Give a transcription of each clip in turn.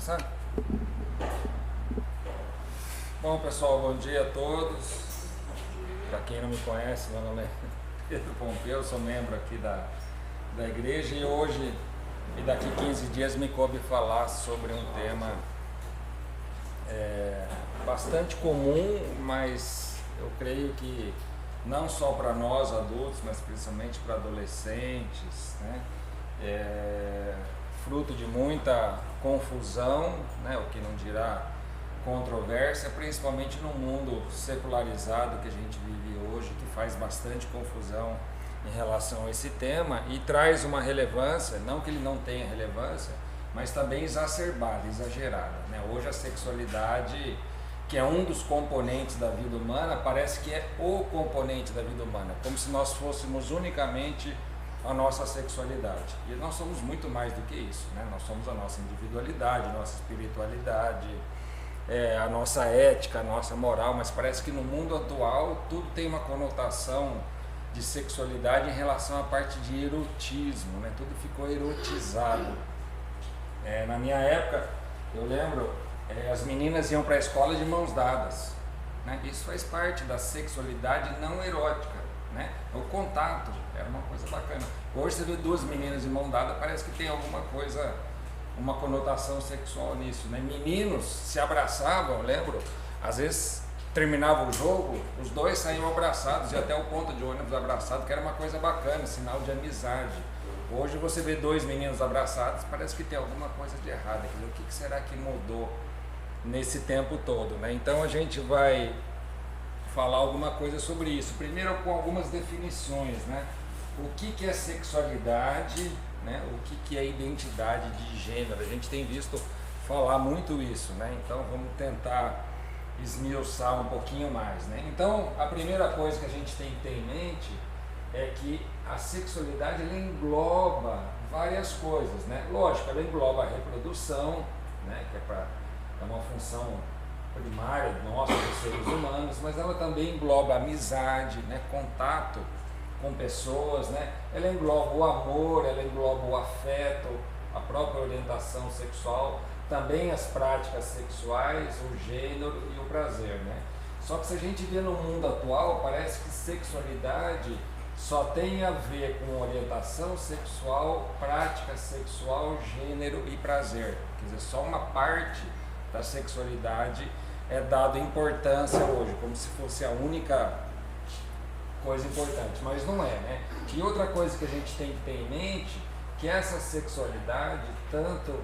começar? Bom, pessoal, bom dia a todos. Para quem não me conhece, meu nome é Pedro Pompeu, sou membro aqui da igreja e hoje e daqui 15 dias me coube falar sobre um tema bastante comum, mas eu creio que não só para nós adultos, mas principalmente para adolescentes, né? Fruto de muita confusão, né? O que não dirá controvérsia, principalmente no mundo secularizado que a gente vive hoje, que faz bastante confusão em relação a esse tema e traz uma relevância, não que ele não tenha relevância, mas também exacerbada, exagerada, né? Hoje a sexualidade, que é um dos componentes da vida humana, parece que é o componente da vida humana, como se nós fôssemos unicamente a nossa sexualidade. E nós somos muito mais do que isso, né? Nós somos a nossa individualidade, a nossa espiritualidade, a nossa ética, a nossa moral, mas parece que no mundo atual tudo tem uma conotação de sexualidade em relação à parte de erotismo, né? Tudo ficou erotizado. Na minha época, eu lembro, as meninas iam para a escola de mãos dadas, né? Isso faz parte da sexualidade não erótica, né? O contato era uma coisa bacana. Hoje você vê duas meninas de mão dada, parece que tem alguma coisa, uma conotação sexual nisso, né? Meninos se abraçavam, eu lembro, às vezes terminava o jogo, os dois saíam abraçados, e até o ponto de ônibus abraçado, que era uma coisa bacana, sinal de amizade. Hoje você vê dois meninos abraçados, parece que tem alguma coisa de errado. Quer dizer, o que será que mudou nesse tempo todo, né? Então a gente vai falar alguma coisa sobre isso. Primeiro com algumas definições, né? O que é sexualidade, né? O que é identidade de gênero? A gente tem visto falar muito isso, né? Então vamos tentar esmiuçar um pouquinho mais, né? Então a primeira coisa que a gente tem que ter em mente é que a sexualidade ela engloba várias coisas, né? Lógico, ela engloba a reprodução, né? Que é uma função primária nossa dos seres humanos, mas ela também engloba a amizade, né? Contato com pessoas, né? Ela engloba o amor, ela engloba o afeto, a própria orientação sexual, também as práticas sexuais, o gênero e o prazer, né? Só que se a gente vê no mundo atual, parece que sexualidade só tem a ver com orientação sexual, prática sexual, gênero e prazer. Quer dizer, só uma parte da sexualidade é dada importância hoje, como se fosse a única coisa importante, mas não é, né? E outra coisa que a gente tem que ter em mente, que essa sexualidade, tanto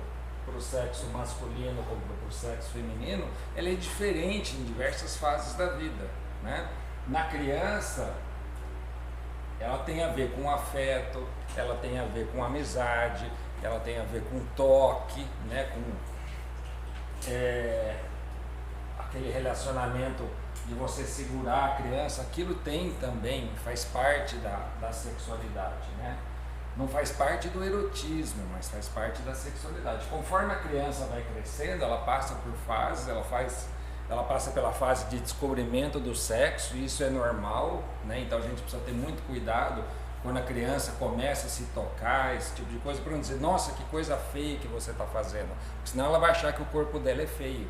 para o sexo masculino como para o sexo feminino, ela é diferente em diversas fases da vida, né? Na criança, ela tem a ver com afeto, ela tem a ver com amizade, ela tem a ver com toque, né? Com aquele relacionamento de você segurar a criança, aquilo tem também, faz parte da sexualidade, né? Não faz parte do erotismo, mas faz parte da sexualidade. Conforme a criança vai crescendo, ela passa por fases, ela passa pela fase de descobrimento do sexo, e isso é normal, né? Então a gente precisa ter muito cuidado quando a criança começa a se tocar, esse tipo de coisa, para não dizer, nossa, que coisa feia que você está fazendo, porque senão ela vai achar que o corpo dela é feio,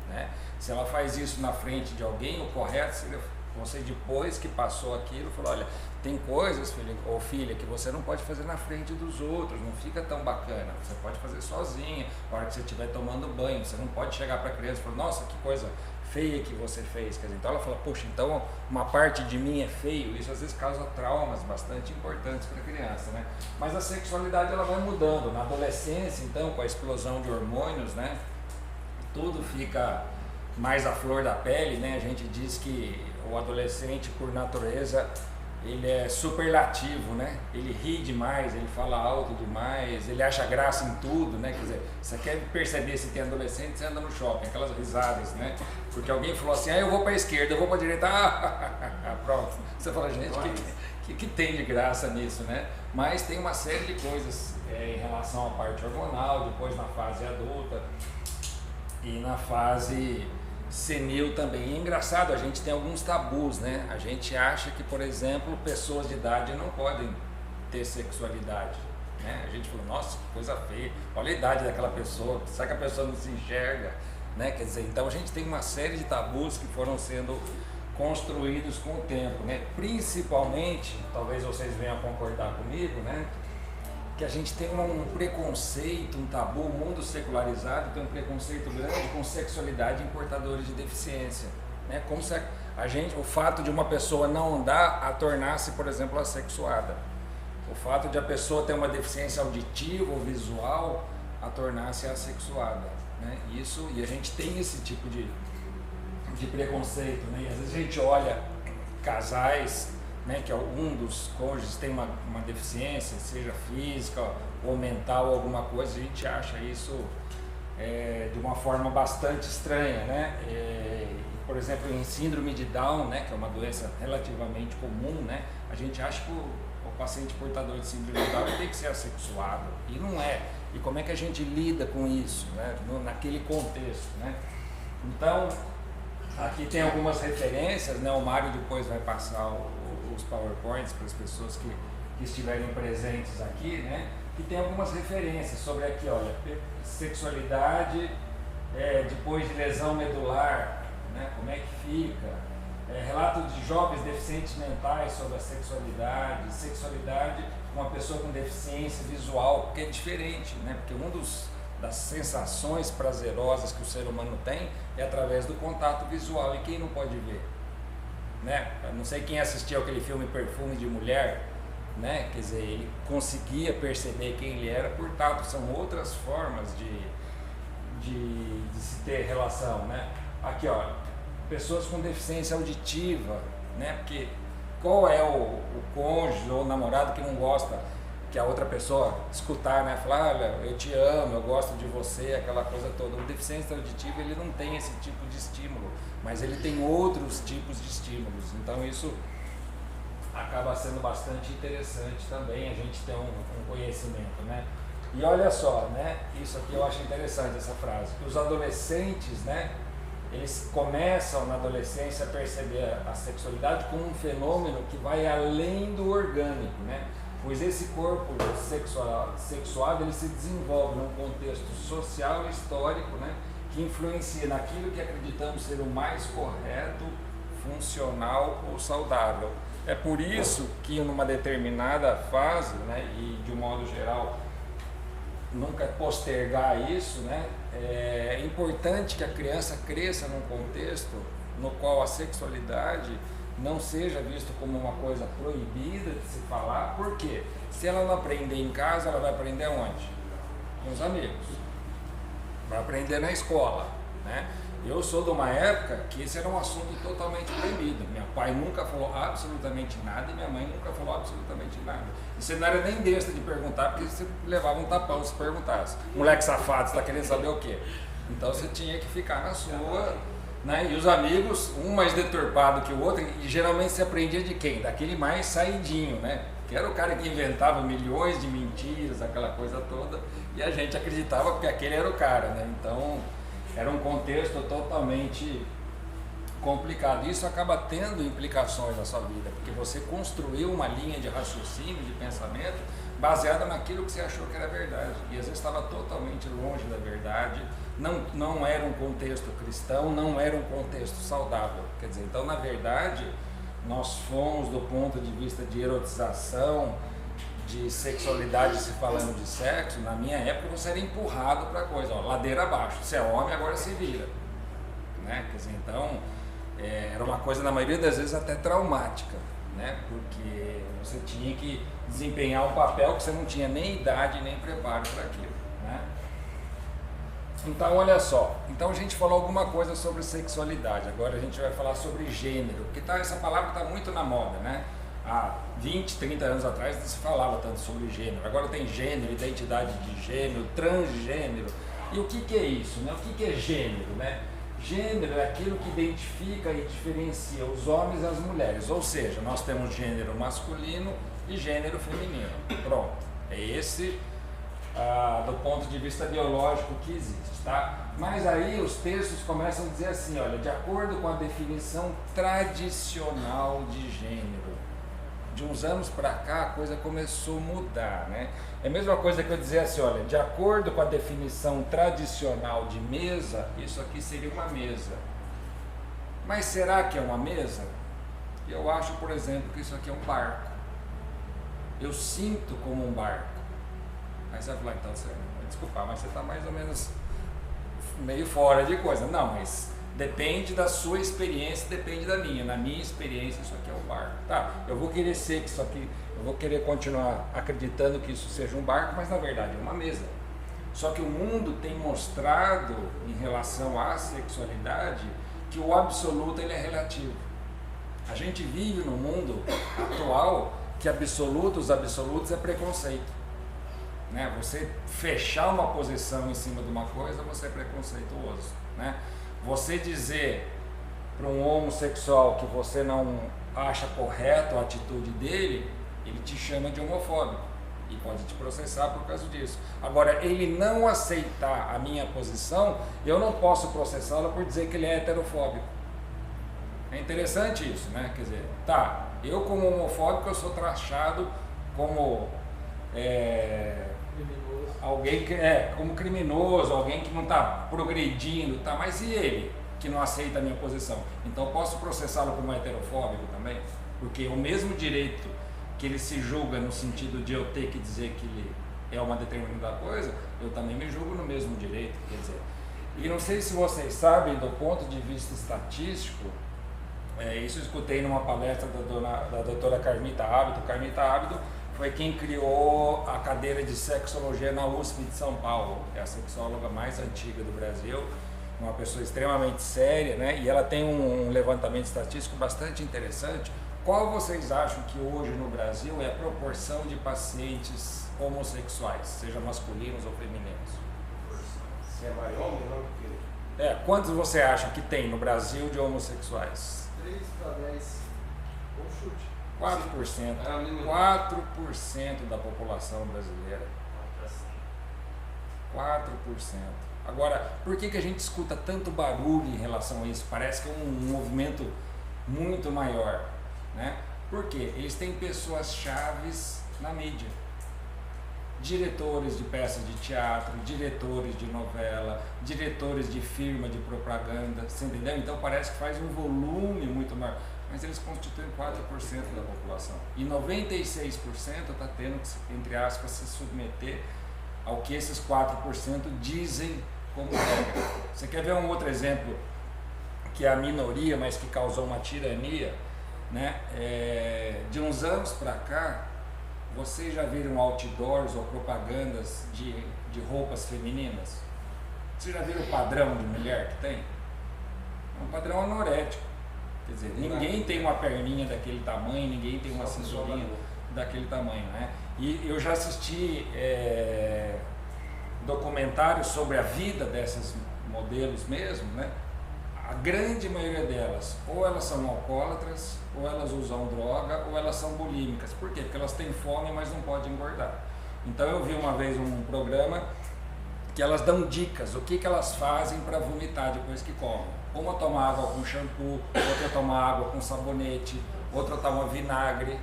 né? Se ela faz isso na frente de alguém, o correto seria você, depois que passou aquilo, falou, olha, tem coisas, filho ou filha, que você não pode fazer na frente dos outros, não fica tão bacana, você pode fazer sozinha, na hora que você estiver tomando banho, você não pode chegar para a criança e falar, nossa, que coisa feia que você fez. Quer dizer, então ela fala, poxa, então uma parte de mim é feio. Isso às vezes causa traumas bastante importantes para a criança, né? Mas a sexualidade ela vai mudando. Na adolescência, então, com a explosão de hormônios, né? Tudo fica mais à flor da pele, né? A gente diz que o adolescente, por natureza, ele é superlativo, né? Ele ri demais, ele fala alto demais, ele acha graça em tudo, né? Quer dizer, você quer perceber se tem adolescente, você anda no shopping, aquelas risadas, né? Porque alguém falou assim, eu vou para a esquerda, eu vou para a direita, pronto. Você fala, gente, o que tem de graça nisso, né? Mas tem uma série de coisas em relação à parte hormonal, depois na fase adulta e na fase senil também. E é engraçado, a gente tem alguns tabus, né? A gente acha que, por exemplo, pessoas de idade não podem ter sexualidade, né? A gente falou, nossa, que coisa feia, olha a idade daquela pessoa, será que a pessoa não se enxerga, né? Quer dizer, então a gente tem uma série de tabus que foram sendo construídos com o tempo, né? Principalmente, talvez vocês venham a concordar comigo, né? Que a gente tem um preconceito, um tabu, o mundo secularizado tem um preconceito grande com sexualidade em portadores de deficiência, né? Como se o fato de uma pessoa não andar a tornar-se, por exemplo, assexuada, o fato de a pessoa ter uma deficiência auditiva ou visual a tornar-se assexuada, né? Isso, e a gente tem esse tipo de preconceito, né? E às vezes a gente olha casais, né, que um dos cônjuges tem uma deficiência, seja física ou mental ou alguma coisa, a gente acha isso de uma forma bastante estranha, né? Por exemplo, em síndrome de Down, né, que é uma doença relativamente comum, né, a gente acha que o paciente portador de síndrome de Down tem que ser assexuado, e não é. E como é que a gente lida com isso, né, naquele contexto, né? Então, aqui tem algumas referências, né? O Mário depois vai passar os PowerPoints para as pessoas que estiverem presentes aqui, né? Que tem algumas referências sobre aqui, olha, sexualidade depois de lesão medular, né? Como é que fica? Relato de jovens deficientes mentais sobre a sexualidade, sexualidade com uma pessoa com deficiência visual, porque é diferente, né? Porque das sensações prazerosas que o ser humano tem é através do contato visual, e quem não pode ver, né? Eu não sei quem assistiu aquele filme Perfume de Mulher, né? Quer dizer, ele conseguia perceber quem ele era, portanto são outras formas de se ter relação, né? Aqui, ó, pessoas com deficiência auditiva, né? Porque qual é o cônjuge ou o namorado que não gosta que a outra pessoa escutar, né? Falar, olha, eu te amo, eu gosto de você, aquela coisa toda. O deficiente auditivo, ele não tem esse tipo de estímulo, mas ele tem outros tipos de estímulos. Então isso acaba sendo bastante interessante também, a gente ter um conhecimento, né? E olha só, né? Isso aqui eu acho interessante, essa frase, que os adolescentes, né? Eles começam na adolescência a perceber a sexualidade como um fenômeno que vai além do orgânico, né? Pois esse corpo sexuado ele se desenvolve num contexto social e histórico, né, que influencia naquilo que acreditamos ser o mais correto, funcional ou saudável. É por isso que numa determinada fase, né, e de um modo geral nunca postergar isso, né, é importante que a criança cresça num contexto no qual a sexualidade não seja visto como uma coisa proibida de se falar. Por quê? Se ela não aprender em casa, ela vai aprender onde? Com os amigos. Vai aprender na escola, né? Eu sou de uma época que esse era um assunto totalmente proibido. Meu pai nunca falou absolutamente nada e minha mãe nunca falou absolutamente nada. E você não era nem besta de perguntar, porque você levava um tapão se perguntasse. Moleque safado, você está querendo saber o quê? Então você tinha que ficar na sua... Né? E os amigos, um mais deturpado que o outro, e geralmente se aprendia de quem? Daquele mais saidinho, né? Que era o cara que inventava milhões de mentiras, aquela coisa toda, e a gente acreditava porque aquele era o cara, né? Então era um contexto totalmente complicado. Isso acaba tendo implicações na sua vida, porque você construiu uma linha de raciocínio, de pensamento, baseada naquilo que você achou que era verdade, e às vezes estava totalmente longe da verdade. Não era um contexto cristão, não era um contexto saudável. Quer dizer, então na verdade nós fomos do ponto de vista de erotização, de sexualidade, se falando de sexo, na minha época você era empurrado para coisa, ó, ladeira abaixo, você é homem, agora se vira, né? Quer dizer, então era uma coisa na maioria das vezes até traumática, né? Porque você tinha que desempenhar um papel que você não tinha nem idade nem preparo para aquilo, né? Então olha só, então a gente falou alguma coisa sobre sexualidade, agora a gente vai falar sobre gênero, porque essa palavra está muito na moda, né? Há 20, 30 anos atrás não se falava tanto sobre gênero, agora tem gênero, identidade de gênero, transgênero. E o que é isso, né? O que é gênero, né? Gênero é aquilo que identifica e diferencia os homens das mulheres, ou seja, nós temos gênero masculino e gênero feminino, pronto, é esse do ponto de vista biológico que existe, tá? Mas aí os textos começam a dizer assim, olha, de acordo com a definição tradicional de gênero, de uns anos para cá a coisa começou a mudar, né? É a mesma coisa que eu dizer assim, olha, de acordo com a definição tradicional de mesa, isso aqui seria uma mesa. Mas será que é uma mesa? Eu acho, por exemplo, que isso aqui é um barco. Eu sinto como um barco. Aí você vai falar, então, desculpa, mas você está mais ou menos meio fora de coisa. Não, mas depende da sua experiência, depende da minha. Na minha experiência, isso aqui é um barco. Tá, eu vou querer ser que isso aqui, eu vou querer continuar acreditando que isso seja um barco, mas na verdade é uma mesa. Só que o mundo tem mostrado, em relação à sexualidade, que o absoluto ele é relativo. A gente vive no mundo atual que os absolutos é preconceito. Né? Você fechar uma posição em cima de uma coisa, você é preconceituoso. Né? Você dizer para um homossexual que você não acha correto a atitude dele, ele te chama de homofóbico e pode te processar por causa disso. Agora, ele não aceitar a minha posição, eu não posso processá-lo por dizer que ele é heterofóbico. É interessante isso, né? Quer dizer, tá, eu como homofóbico eu sou taxado como alguém que como criminoso, alguém que não está progredindo, tá? Mas e ele que não aceita a minha posição? Então eu posso processá-lo como heterofóbico também? Porque o mesmo direito que ele se julga no sentido de eu ter que dizer que ele é uma determinada coisa, eu também me julgo no mesmo direito, quer dizer. E não sei se vocês sabem, do ponto de vista estatístico, isso eu escutei numa palestra da doutora Carmita Ábido. Carmita Ábido foi quem criou a cadeira de sexologia na USP de São Paulo, é a sexóloga mais antiga do Brasil, uma pessoa extremamente séria, né? E ela tem um levantamento estatístico bastante interessante. Qual vocês acham que hoje no Brasil é a proporção de pacientes homossexuais, seja masculinos ou femininos? Se é mais homem, não? Quantos você acha que tem no Brasil de homossexuais? 3 para 10. Bom chute. 4%. 4% da população brasileira. 4%. Agora, por que a gente escuta tanto barulho em relação a isso? Parece que é um movimento muito maior, né? Porque eles têm pessoas chaves na mídia. Diretores de peças de teatro, diretores de novela, diretores de firma de propaganda, você entendeu? Então parece que faz um volume muito maior, mas eles constituem 4% da população. E 96% está tendo que, entre aspas, se submeter ao que esses 4% dizem como regra. Você quer ver um outro exemplo que é a minoria, mas que causou uma tirania, né? De uns anos para cá, vocês já viram outdoors ou propagandas de roupas femininas? Vocês já viram o padrão de mulher que tem? É um padrão anorético. Quer dizer, ninguém tem uma perninha daquele tamanho, ninguém tem uma cinturinha daquele tamanho, né? E eu já assisti documentários sobre a vida dessas modelos mesmo, né? A grande maioria delas, ou elas são alcoólatras, ou elas usam droga, ou elas são bulímicas. Por quê? Porque elas têm fome, mas não podem engordar. Então eu vi uma vez um programa que elas dão dicas, o que elas fazem para vomitar depois que comem. Uma toma água com shampoo, outra toma água com sabonete, outra toma vinagre.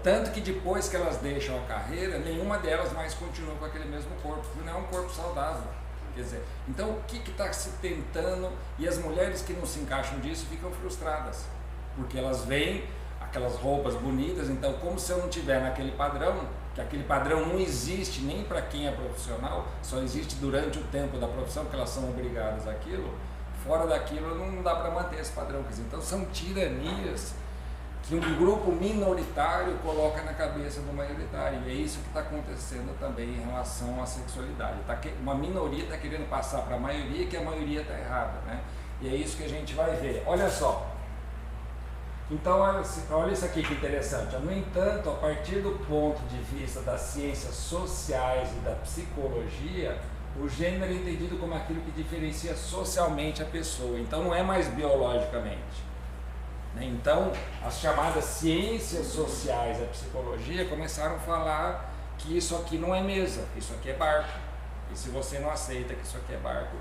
Tanto que depois que elas deixam a carreira, nenhuma delas mais continua com aquele mesmo corpo, porque não é um corpo saudável. Quer dizer, então o que está se tentando, e as mulheres que não se encaixam disso ficam frustradas, porque elas veem aquelas roupas bonitas, então como se eu não tiver naquele padrão, que aquele padrão não existe nem para quem é profissional, só existe durante o tempo da profissão, porque elas são obrigadas àquilo, fora daquilo não dá para manter esse padrão. Quer dizer, então são tiranias que um grupo minoritário coloca na cabeça do maioritário, e é isso que está acontecendo também em relação à sexualidade. Uma minoria está querendo passar para a maioria que a maioria está errada, né? E é isso que a gente vai ver. Olha só, então olha isso aqui que interessante. No entanto, a partir do ponto de vista das ciências sociais e da psicologia, o gênero é entendido como aquilo que diferencia socialmente a pessoa, então não é mais biologicamente. Então, as chamadas ciências sociais, a psicologia, começaram a falar que isso aqui não é mesa, isso aqui é barco. E se você não aceita que isso aqui é barco,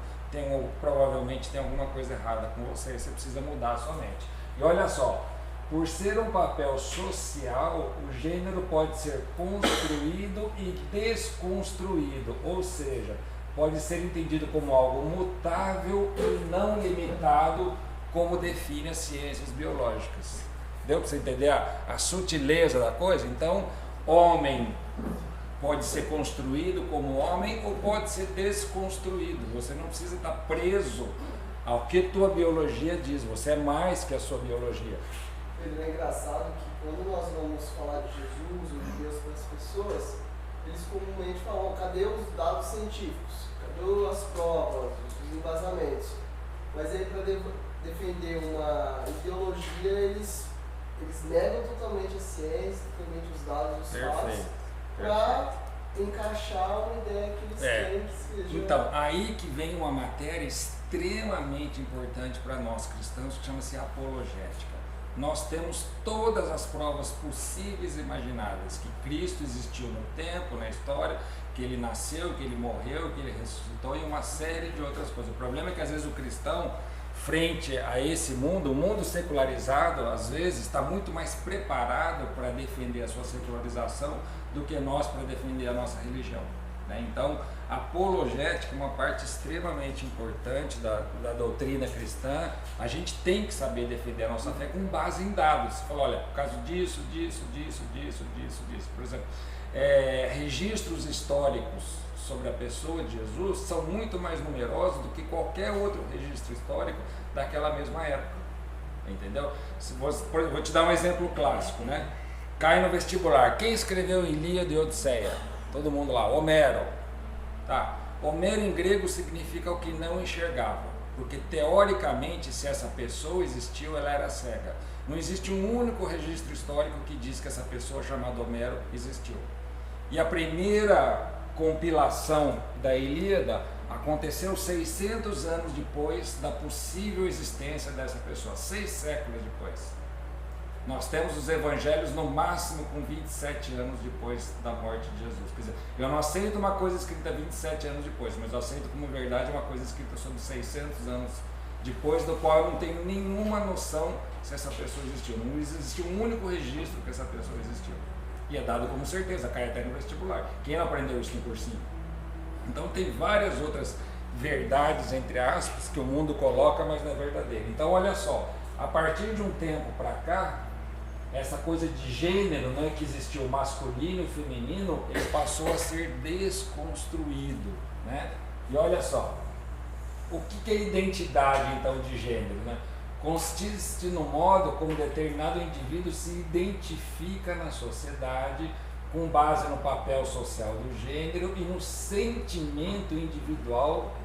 provavelmente tem alguma coisa errada com você, você precisa mudar a sua mente. E olha só, por ser um papel social, o gênero pode ser construído e desconstruído, ou seja, pode ser entendido como algo mutável e não limitado, como define as ciências biológicas. Deu para você entender a sutileza da coisa? Então, homem pode ser construído como homem ou pode ser desconstruído. Você não precisa estar preso ao que tua biologia diz, você é mais que a sua biologia. Pedro, é engraçado que quando nós vamos falar de Jesus ou de Deus para as pessoas, eles comumente falam, cadê os dados científicos? Cadê as provas, os embasamentos? Mas aí para defender uma ideologia, eles negam totalmente a ciência, totalmente os dados, os fatos, para encaixar uma ideia que eles querem que seja... Então, aí que vem uma matéria extremamente importante para nós cristãos, que chama-se apologética. Nós temos todas as provas possíveis e imagináveis que Cristo existiu no tempo, na história, que ele nasceu, que ele morreu, que ele ressuscitou e uma série de outras coisas. O problema é que às vezes o cristão, frente a esse mundo, o mundo secularizado, às vezes está muito mais preparado para defender a sua secularização do que nós para defender a nossa religião, né? Então, a apologética é uma parte extremamente importante da doutrina cristã. A gente tem que saber defender a nossa fé com base em dados. Você fala, olha, por causa disso. Por exemplo, registros históricos sobre a pessoa de Jesus são muito mais numerosos do que qualquer outro registro histórico daquela mesma época, entendeu? Vou te dar um exemplo clássico, né? Cai no vestibular, quem escreveu Ilíada e Odisseia? Todo mundo lá, Homero. Tá. Homero em grego significa o que não enxergava, porque teoricamente, se essa pessoa existiu, ela era cega. Não existe um único registro histórico que diz que essa pessoa chamada Homero existiu. E a primeira compilação da Ilíada aconteceu 600 anos depois da possível existência dessa pessoa, 6 séculos depois. Nós temos os evangelhos no máximo com 27 anos depois da morte de Jesus. Quer dizer, eu não aceito uma coisa escrita 27 anos depois, mas eu aceito como verdade uma coisa escrita sobre 600 anos depois, do qual eu não tenho nenhuma noção se essa pessoa existiu. Não existiu um único registro que essa pessoa existiu. E é dado como certeza, cai até no vestibular. Quem não aprendeu isso no cursinho? Então tem várias outras verdades, entre aspas, que o mundo coloca, mas não é verdadeira. Então olha só, a partir de um tempo para cá, essa coisa de gênero, né, que existiu masculino e feminino, ele passou a ser desconstruído, né? E olha só, o que é identidade então de gênero, né? Consiste no modo como determinado indivíduo se identifica na sociedade com base no papel social do gênero e no sentimento individual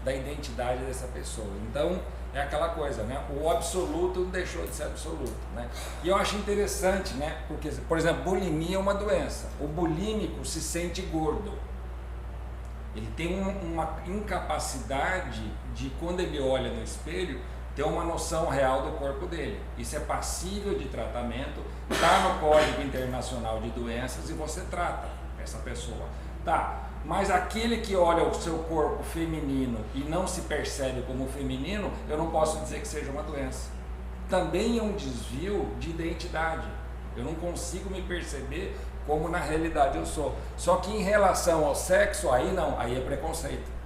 da identidade dessa pessoa. Então, é aquela coisa, né? O absoluto não deixou de ser absoluto, né? E eu acho interessante, né? Porque, por exemplo, bulimia é uma doença. O bulímico se sente gordo. Ele tem uma incapacidade de, quando ele olha no espelho, ter uma noção real do corpo dele. Isso é passível de tratamento, está no Código Internacional de Doenças e você trata essa pessoa. Tá. Mas aquele que olha o seu corpo feminino e não se percebe como feminino, eu não posso dizer que seja uma doença. Também é um desvio de identidade. Eu não consigo me perceber como na realidade eu sou. Só que em relação ao sexo, aí não, aí é preconceito.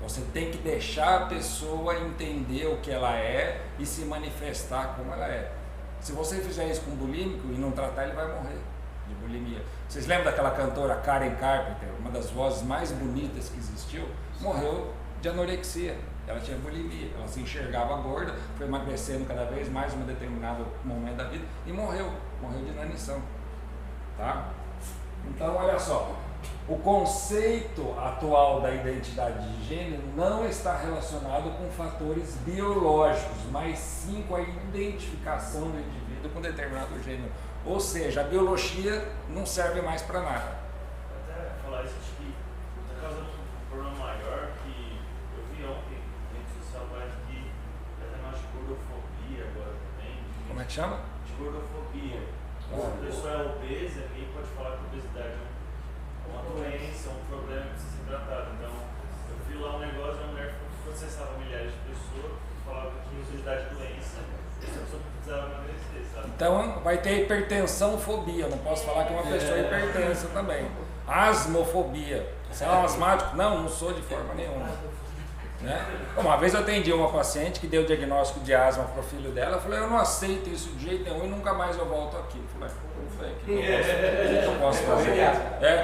Você tem que deixar a pessoa entender o que ela é e se manifestar como ela é. Se você fizer isso com um bulímico e não tratar, ele vai morrer de bulimia. Vocês lembram daquela cantora Karen Carpenter, uma das vozes mais bonitas que existiu? Morreu de anorexia. Ela tinha bulimia, ela se enxergava gorda, foi emagrecendo cada vez mais em um determinado momento da vida e morreu de inanição. Tá? Então, olha só, o conceito atual da identidade de gênero não está relacionado com fatores biológicos, mas sim com a identificação do indivíduo com determinado gênero. Ou seja, a biologia não serve mais para nada. Até falar isso, acho que por causa de um problema maior que eu vi ontem na rede social, parece que até mais de gordofobia agora também. Como é que chama? De gordofobia. Se a pessoa é obesa, ninguém pode falar que obesidade é uma doença, um problema que precisa ser tratado. Então, eu vi lá um negócio de uma mulher que processava milhares de pessoas, falava que tinha obesidade de doença, e essa pessoa precisava emagrecer, sabe? Então vai ter hipertensão, fobia. Não posso falar que uma pessoa é hipertensa também. Asmofobia. Você é um asmático? Não sou de forma nenhuma. Né? Uma vez eu atendi uma paciente que deu diagnóstico de asma para o filho dela. Eu falei, eu não aceito isso de jeito nenhum e nunca mais eu volto aqui. Eu falei, o que eu posso fazer?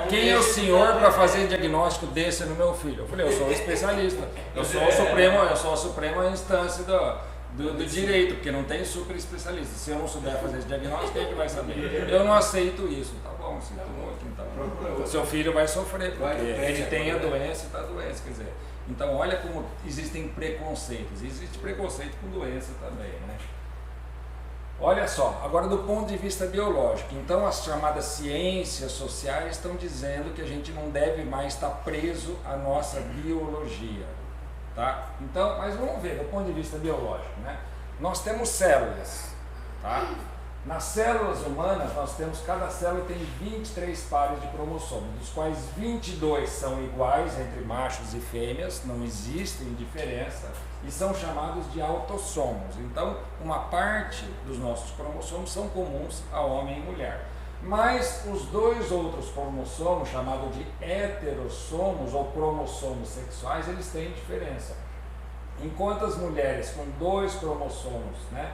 Quem é o senhor para fazer diagnóstico desse no meu filho? Eu falei, eu sou um especialista. Eu sou a suprema instância do direito, porque não tem super especialista. Se eu não souber fazer esse diagnóstico, quem é que vai saber? Eu não aceito isso. Tá bom, sinto muito. Então, seu filho vai sofrer, porque ele tem a doença e está doente. Quer dizer, então olha como existem preconceitos. Existe preconceito com doença também, né? Olha só, agora do ponto de vista biológico, então as chamadas ciências sociais estão dizendo que a gente não deve mais estar preso à nossa biologia. Tá? Então, mas vamos ver do ponto de vista biológico, né? Nós temos células, tá? Nas células humanas cada célula tem 23 pares de cromossomos, dos quais 22 são iguais entre machos e fêmeas, não existem diferença, e são chamados de autossomos. Então, uma parte dos nossos cromossomos são comuns a homem e mulher. Mas os dois outros cromossomos, chamados de heterossomos ou cromossomos sexuais, eles têm diferença. Enquanto as mulheres com 2 cromossomos, né,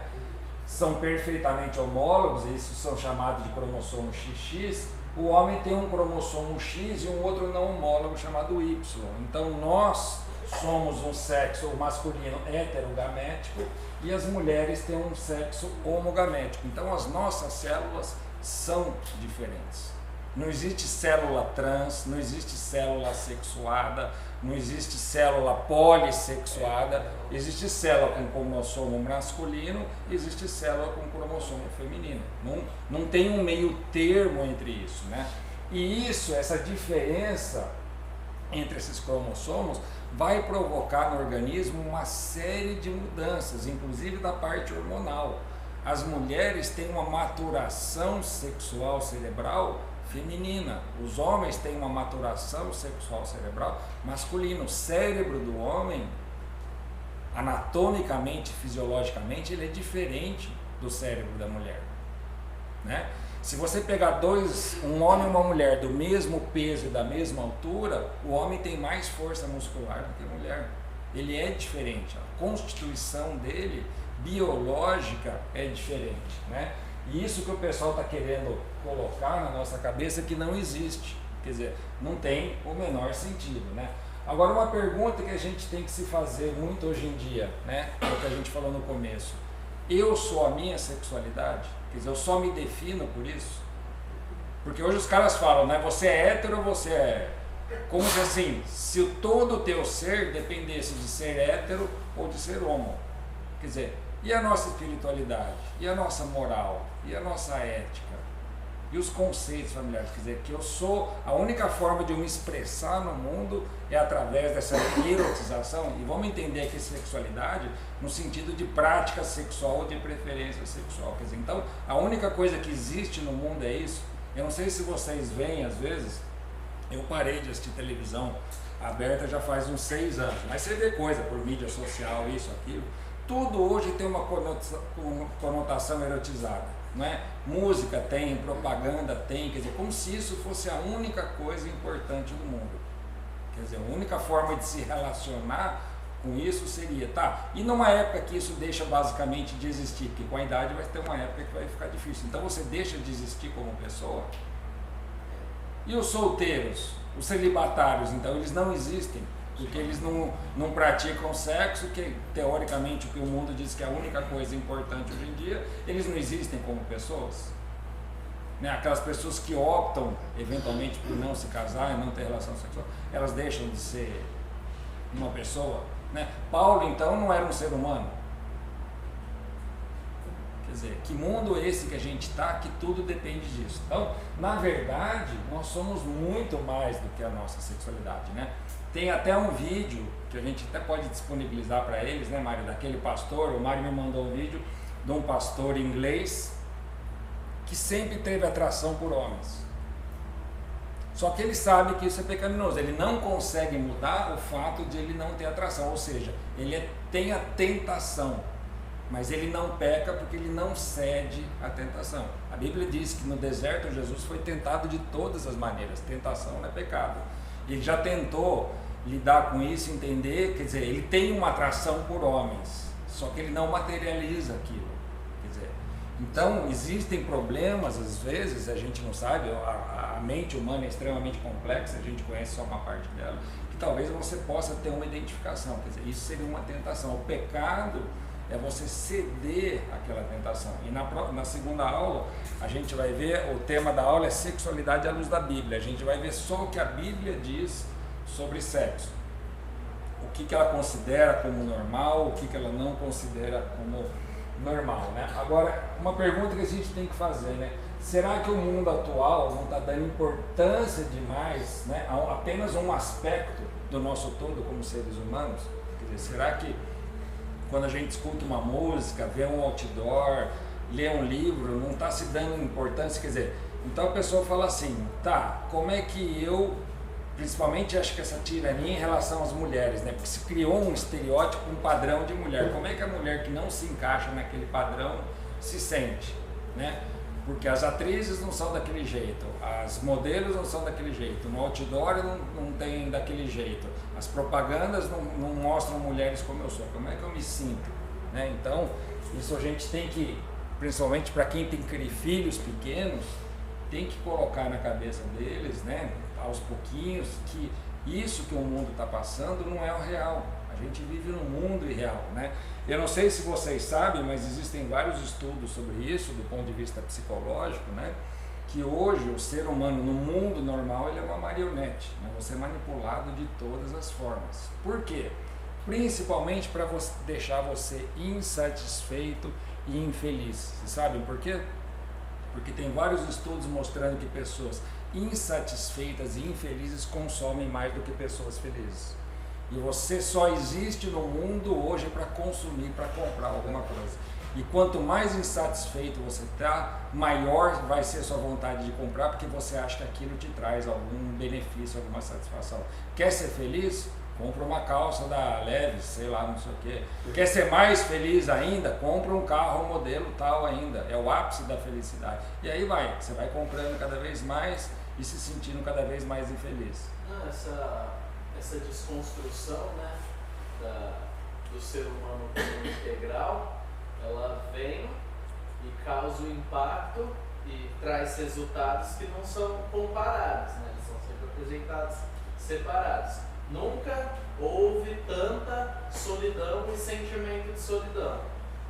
são perfeitamente homólogos, e isso são chamados de cromossomo XX, o homem tem um cromossomo X e um outro não homólogo chamado Y. Então nós somos um sexo masculino heterogamético e as mulheres têm um sexo homogamético. Então as nossas células são diferentes. Não existe célula trans, não existe célula assexuada, não existe célula polissexuada, existe célula com cromossomo masculino, existe célula com cromossomo feminino. Não tem um meio termo entre isso, né? E essa diferença entre esses cromossomos vai provocar no organismo uma série de mudanças, inclusive da parte hormonal. As mulheres têm uma maturação sexual cerebral feminina, os homens têm uma maturação sexual cerebral masculina. O cérebro do homem, anatomicamente, fisiologicamente, ele é diferente do cérebro da mulher, né? Se você pegar um homem e uma mulher do mesmo peso e da mesma altura, o homem tem mais força muscular do que a mulher. Ele é diferente, a constituição dele biológica é diferente, né? E isso que o pessoal está querendo colocar na nossa cabeça que não existe, quer dizer, não tem o menor sentido, né? Agora, uma pergunta que a gente tem que se fazer muito hoje em dia, né? É o que a gente falou no começo. Eu sou a minha sexualidade? Quer dizer, eu só me defino por isso? Porque hoje os caras falam, né? Você é hétero ou você é... Como se assim, se todo o teu ser dependesse de ser hétero ou de ser homo. Quer dizer, e a nossa espiritualidade? E a nossa moral? E a nossa ética? E os conceitos familiares? Quer dizer, que eu sou... A única forma de eu me expressar no mundo é através dessa erotização. E vamos entender aqui sexualidade no sentido de prática sexual ou de preferência sexual. Quer dizer, então, a única coisa que existe no mundo é isso. Eu não sei se vocês veem, às vezes... Eu parei de assistir televisão aberta já faz uns 6 anos. Mas você vê coisa por mídia social, isso, aquilo... Tudo hoje tem uma conotação erotizada, não é? Música tem, propaganda tem, quer dizer, como se isso fosse a única coisa importante do mundo. Quer dizer, a única forma de se relacionar com isso seria, tá? E numa época que isso deixa basicamente de existir, porque com a idade vai ter uma época que vai ficar difícil. Então você deixa de existir como pessoa. E os solteiros, os celibatários, então eles não existem. Porque eles não praticam sexo, que teoricamente o que o mundo diz que é a única coisa importante hoje em dia, eles não existem como pessoas, né? Aquelas pessoas que optam eventualmente por não se casar e não ter relação sexual, elas deixam de ser uma pessoa, né? Paulo então não era um ser humano. Quer dizer, que mundo é esse que a gente está, que tudo depende disso. Então, na verdade, nós somos muito mais do que a nossa sexualidade, né? Tem até um vídeo que a gente até pode disponibilizar para eles, né, Mário? Daquele pastor, o Mário me mandou um vídeo de um pastor inglês que sempre teve atração por homens. Só que ele sabe que isso é pecaminoso, ele não consegue mudar o fato de ele não ter atração, ou seja, ele tem a tentação. mas ele não peca porque ele não cede à tentação. A Bíblia diz que no deserto Jesus foi tentado de todas as maneiras. Tentação não é pecado. Ele já tentou lidar com isso, entender, quer dizer, ele tem uma atração por homens, só que ele não materializa aquilo. Quer dizer, então existem problemas, às vezes a gente não sabe, a mente humana é extremamente complexa, a gente conhece só uma parte dela, que talvez você possa ter uma identificação. Quer dizer, isso seria uma tentação. O pecado é você ceder àquela tentação. E na segunda aula, a gente vai ver, o tema da aula é sexualidade à luz da Bíblia. A gente vai ver só o que a Bíblia diz sobre sexo. O que ela considera como normal, o que ela não considera como normal, né? Agora, uma pergunta que a gente tem que fazer, né? Será que o mundo atual não está dando importância demais, né, a apenas um aspecto do nosso todo como seres humanos? Quer dizer, será que quando a gente escuta uma música, vê um outdoor, lê um livro, não está se dando importância? Quer dizer, então a pessoa fala assim, tá, como é que eu, principalmente acho que essa tirania em relação às mulheres, né, porque se criou um estereótipo, um padrão de mulher, como é que a mulher que não se encaixa naquele padrão se sente, né? Porque as atrizes não são daquele jeito, as modelos não são daquele jeito, no outdoor não tem daquele jeito, as propagandas não mostram mulheres como eu sou, como é que eu me sinto, né? Então, isso a gente tem que, principalmente para quem tem filhos pequenos, tem que colocar na cabeça deles, né, aos pouquinhos, que isso que o mundo está passando não é o real. A gente vive num mundo irreal, né? Eu não sei se vocês sabem, mas existem vários estudos sobre isso, do ponto de vista psicológico, né? Que hoje o ser humano no mundo normal ele é uma marionete, né? Você é manipulado de todas as formas. Por quê? Principalmente para deixar você insatisfeito e infeliz. Vocês sabem por quê? Porque tem vários estudos mostrando que pessoas insatisfeitas e infelizes consomem mais do que pessoas felizes. E você só existe no mundo hoje para consumir, para comprar alguma coisa. E quanto mais insatisfeito você está, maior vai ser a sua vontade de comprar, porque você acha que aquilo te traz algum benefício, alguma satisfação. Quer ser feliz? Compra uma calça da Levi's, sei lá, não sei o quê. Quer ser mais feliz ainda? Compra um carro, um modelo tal ainda. É o ápice da felicidade. E aí você vai comprando cada vez mais e se sentindo cada vez mais infeliz. Essa desconstrução, né, do ser humano como integral, ela vem e causa o impacto e traz resultados que não são comparados, né? Eles são sempre apresentados separados. Nunca houve tanta solidão e sentimento de solidão.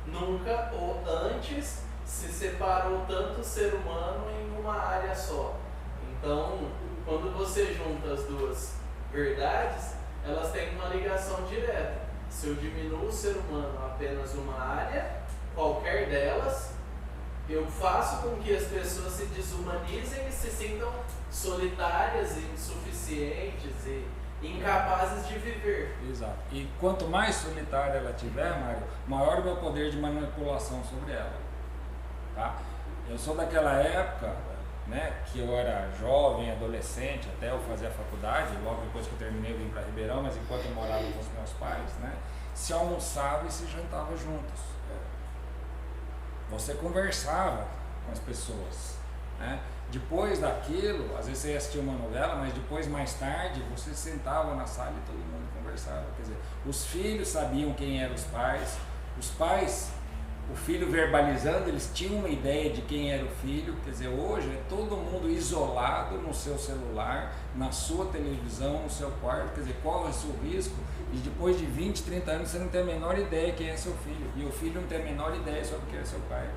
Nunca ou antes se separou tanto o ser humano em uma área só. Então, quando você junta as duas verdades, elas têm uma ligação direta. Se eu diminuo o ser humano a apenas uma área, qualquer delas, eu faço com que as pessoas se desumanizem e se sintam solitárias e insuficientes e incapazes de viver. Exato. E quanto mais solitária ela tiver, Mário, maior o meu poder de manipulação sobre ela. Tá? Eu sou daquela época, né, que eu era jovem, adolescente, até eu fazer a faculdade, logo depois que eu terminei eu vim para Ribeirão, mas enquanto eu morava com os meus pais, né, se almoçava e se jantava juntos. Você conversava com as pessoas, né? Depois daquilo, às vezes você ia assistir uma novela, mas depois, mais tarde, você sentava na sala e todo mundo conversava. Quer dizer, os filhos sabiam quem eram os pais, o filho verbalizando, eles tinham uma ideia de quem era o filho. Quer dizer, hoje é todo mundo isolado no seu celular, na sua televisão, no seu quarto. Quer dizer, qual é o seu risco? E depois de 20, 30 anos você não tem a menor ideia quem é seu filho, e o filho não tem a menor ideia sobre quem é seu pai.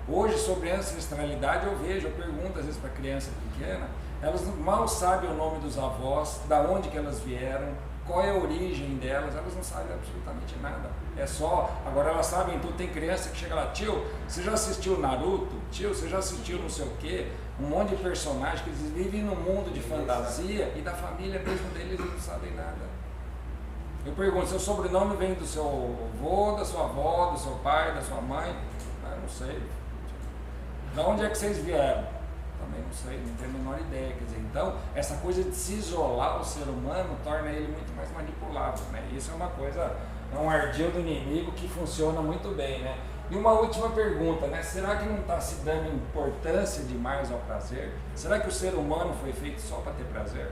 Hoje, sobre ancestralidade, eu pergunto às vezes para criança pequena, elas mal sabem o nome dos avós, da onde que elas vieram, qual é a origem delas, elas não sabem absolutamente nada. É só, agora elas sabem tudo. Tem criança que chega lá, tio, você já assistiu Naruto? Tio, você já assistiu não sei o quê? Um monte de personagens que eles vivem num mundo de fantasia e da família mesmo deles eles não sabem nada. Eu pergunto, seu sobrenome vem do seu avô, da sua avó, do seu pai, da sua mãe? Ah, não sei. De onde é que vocês vieram? Também não sei, não tenho a menor ideia. Quer dizer, então, essa coisa de se isolar o ser humano torna ele muito mais manipulável, né? Isso é uma coisa, é um ardil do inimigo que funciona muito bem, né? E uma última pergunta, né? Será que não está se dando importância demais ao prazer? Será que o ser humano foi feito só para ter prazer?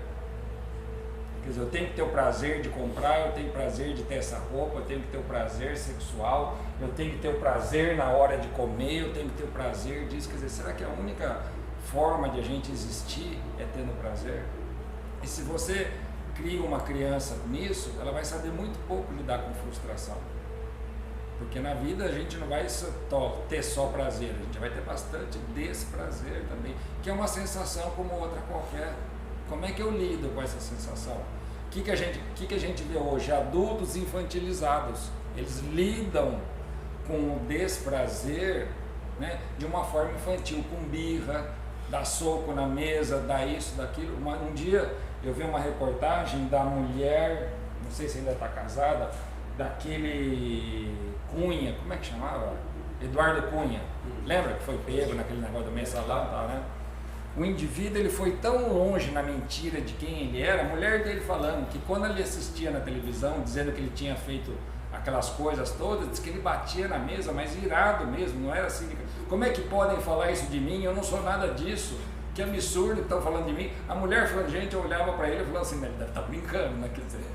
Quer dizer, eu tenho que ter o prazer de comprar, eu tenho prazer de ter essa roupa, eu tenho que ter o prazer sexual, eu tenho que ter o prazer na hora de comer, eu tenho que ter o prazer disso. Quer dizer, será que a única forma de a gente existir é tendo prazer? E se você cria uma criança nisso, ela vai saber muito pouco lidar com frustração. Porque na vida a gente não vai ter só prazer, a gente vai ter bastante desprazer também, que é uma sensação como outra qualquer. Como é que eu lido com essa sensação? O que a gente vê hoje? Adultos infantilizados, eles lidam com o desprazer, né, de uma forma infantil, com birra, dá soco na mesa, dá isso, daquilo. Um dia eu vi uma reportagem da mulher, não sei se ainda está casada, daquele Cunha, como é que chamava? Eduardo Cunha. Lembra que foi pego naquele negócio do mensalão e tal, né? O indivíduo, ele foi tão longe na mentira de quem ele era, a mulher dele falando que quando ele assistia na televisão, dizendo que ele tinha feito aquelas coisas todas, diz que ele batia na mesa, mas irado mesmo, não era assim. Como é que podem falar isso de mim? Eu não sou nada disso. Que absurdo que estão falando de mim. A mulher falando, gente, eu olhava para ele e falava assim, ele deve estar brincando, né? Quer dizer,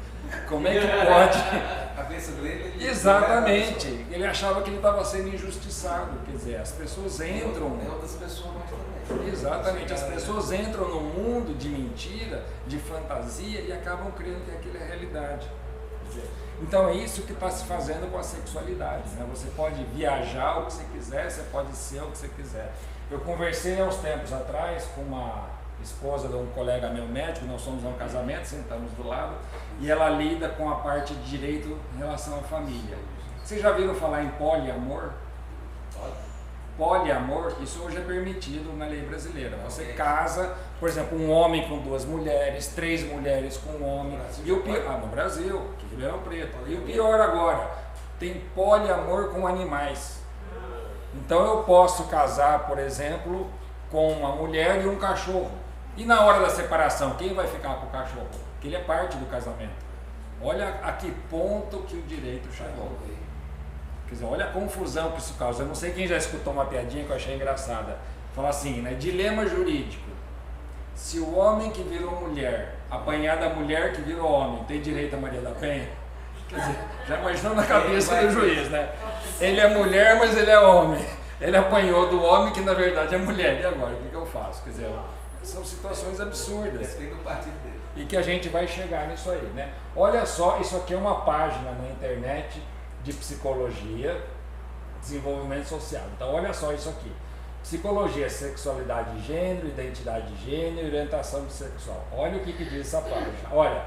como é que pode? A cabeça dele... Exatamente. Ele achava que ele estava sendo injustiçado. Quer dizer, as pessoas entram... Tem outras pessoas mais também. Exatamente. As pessoas entram no mundo de mentira, de fantasia e acabam crendo que aquilo é realidade. Então é isso que está se fazendo com a sexualidade, né? Você pode viajar o que você quiser, você pode ser o que você quiser. Eu conversei há uns tempos atrás com uma esposa de um colega meu médico, nós somos um casamento, sentamos do lado, e ela lida com a parte de direito em relação à família. Vocês já viram falar em poliamor? Poliamor, isso hoje é permitido na lei brasileira. Você casa, por exemplo, um homem com 2 mulheres, 3 mulheres com um homem. E o pior, no Brasil, que é Ribeirão Preto. E o pior agora, tem poliamor com animais. Então eu posso casar, por exemplo, com uma mulher e um cachorro. E na hora da separação, quem vai ficar com o cachorro? Porque ele é parte do casamento. Olha a que ponto que o direito chegou. Quer dizer, olha a confusão que isso causa. Eu não sei quem já escutou uma piadinha que eu achei engraçada. Fala assim, né? Dilema jurídico. Se o homem que virou mulher apanhar da mulher que virou homem, tem direito a Maria da Penha? Quer dizer, já imaginou na cabeça do juiz, né? Ele é mulher, mas ele é homem. Ele apanhou do homem que na verdade é mulher. E agora, o que eu faço? Quer dizer, são situações absurdas. Depende do partido dele. E que a gente vai chegar nisso aí, né? Olha só, isso aqui é uma página na internet de psicologia, desenvolvimento social. Então olha só isso aqui. Psicologia, sexualidade e gênero, identidade de gênero, orientação sexual. Olha o que diz essa página. Olha,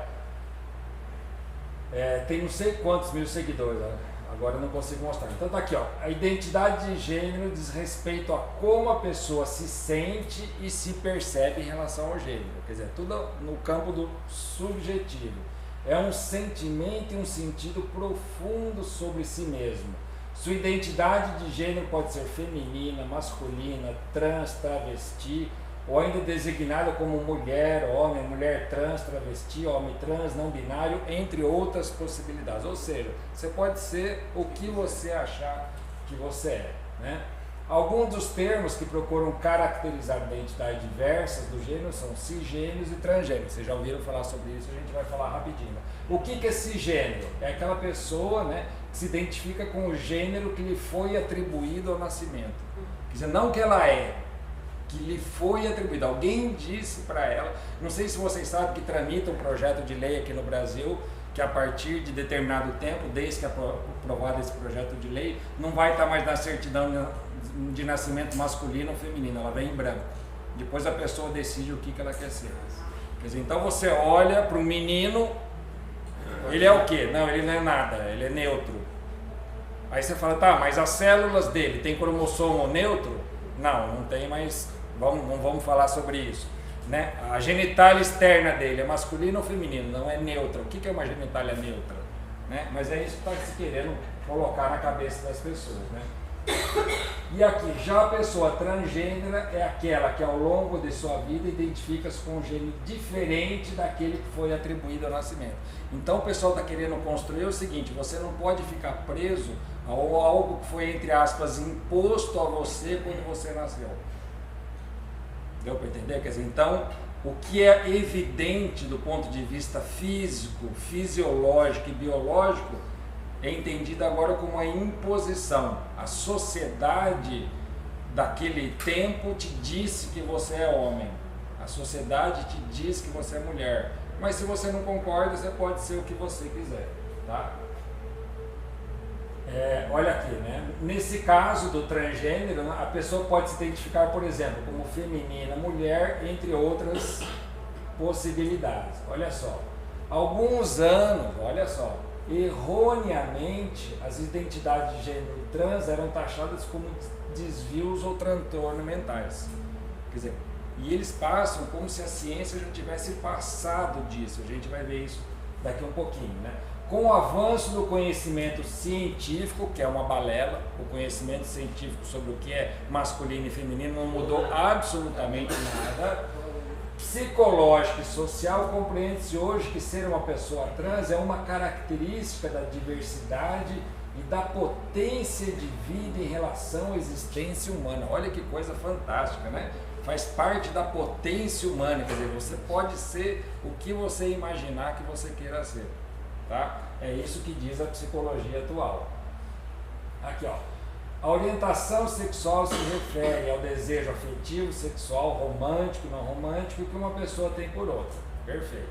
tem não sei quantos mil seguidores, né? Agora eu não consigo mostrar. Então tá aqui, ó. A identidade de gênero diz respeito a como a pessoa se sente e se percebe em relação ao gênero. Quer dizer, tudo no campo do subjetivo. É um sentimento e um sentido profundo sobre si mesmo. Sua identidade de gênero pode ser feminina, masculina, trans, travesti, ou ainda designada como mulher, homem, mulher trans, travesti, homem trans, não binário, entre outras possibilidades. Ou seja, você pode ser o que você achar que você é, né? Alguns dos termos que procuram caracterizar identidades diversas do gênero são cisgêneros e transgêneros. Vocês já ouviram falar sobre isso, a gente vai falar rapidinho. O que é cisgênero? É aquela pessoa, né, que se identifica com o gênero que lhe foi atribuído ao nascimento. Quer dizer, não que ela é, que lhe foi atribuído. Alguém disse para ela, não sei se vocês sabem que tramita um projeto de lei aqui no Brasil, que a partir de determinado tempo, desde que é aprovado esse projeto de lei, não vai estar mais na certidão de nascimento masculino ou feminino, ela vem em branco. Depois a pessoa decide o que ela quer ser. Quer dizer, então você olha para o menino, ele é o quê? Não, ele não é nada, ele é neutro. Aí você fala, tá, mas as células dele tem cromossomo neutro? Não tem, mas não vamos falar sobre isso, né? A genitália externa dele é masculino ou feminino? Não é neutra. O que é uma genitália neutra? Né? Mas é isso que está se querendo colocar na cabeça das pessoas, né? E aqui, já a pessoa transgênera é aquela que ao longo de sua vida identifica-se com um gênero diferente daquele que foi atribuído ao nascimento. Então o pessoal está querendo construir o seguinte: você não pode ficar preso a algo que foi, entre aspas, imposto a você quando você nasceu. Deu para entender? Quer dizer, então, o que é evidente do ponto de vista físico, fisiológico e biológico é entendido agora como a imposição. A sociedade daquele tempo te disse que você é homem. A sociedade te diz que você é mulher. Mas se você não concorda, você pode ser o que você quiser, tá? Olha aqui, né? Nesse caso do transgênero, a pessoa pode se identificar, por exemplo, como feminina, mulher, entre outras possibilidades. Olha só, alguns anos, olha só, erroneamente as identidades de gênero trans eram taxadas como desvios ou transtornos mentais. Quer dizer, e eles passam como se a ciência já tivesse passado disso. A gente vai ver isso daqui um pouquinho, né? Com o avanço do conhecimento científico, que é uma balela, o conhecimento científico sobre o que é masculino e feminino não mudou absolutamente nada. Psicológico e social, compreende-se hoje que ser uma pessoa trans é uma característica da diversidade e da potência de vida em relação à existência humana. Olha que coisa fantástica, né? Faz parte da potência humana, quer dizer, você pode ser o que você imaginar que você queira ser. Tá? É isso que diz a psicologia atual. Aqui, ó. A orientação sexual se refere ao desejo afetivo, sexual, romântico, não romântico que uma pessoa tem por outra. Perfeito.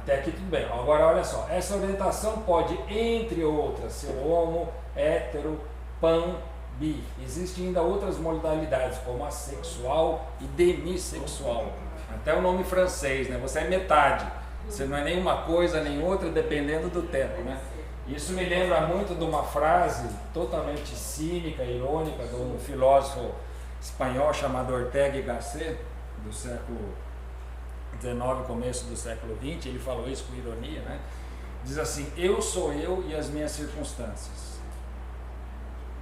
Até aqui tudo bem. Agora olha só, essa orientação pode, entre outras, ser homo, hétero, pan, bi. Existem ainda outras modalidades, como assexual e demissexual. Até o nome francês, né? Você é metade. Você não é nem uma coisa nem outra, dependendo do tempo, né? Isso me lembra muito de uma frase totalmente cínica, irônica, de um filósofo espanhol chamado Ortega y Gasset, do século XIX, começo do século XX. Ele falou isso com ironia, né? Diz assim: eu sou eu e as minhas circunstâncias.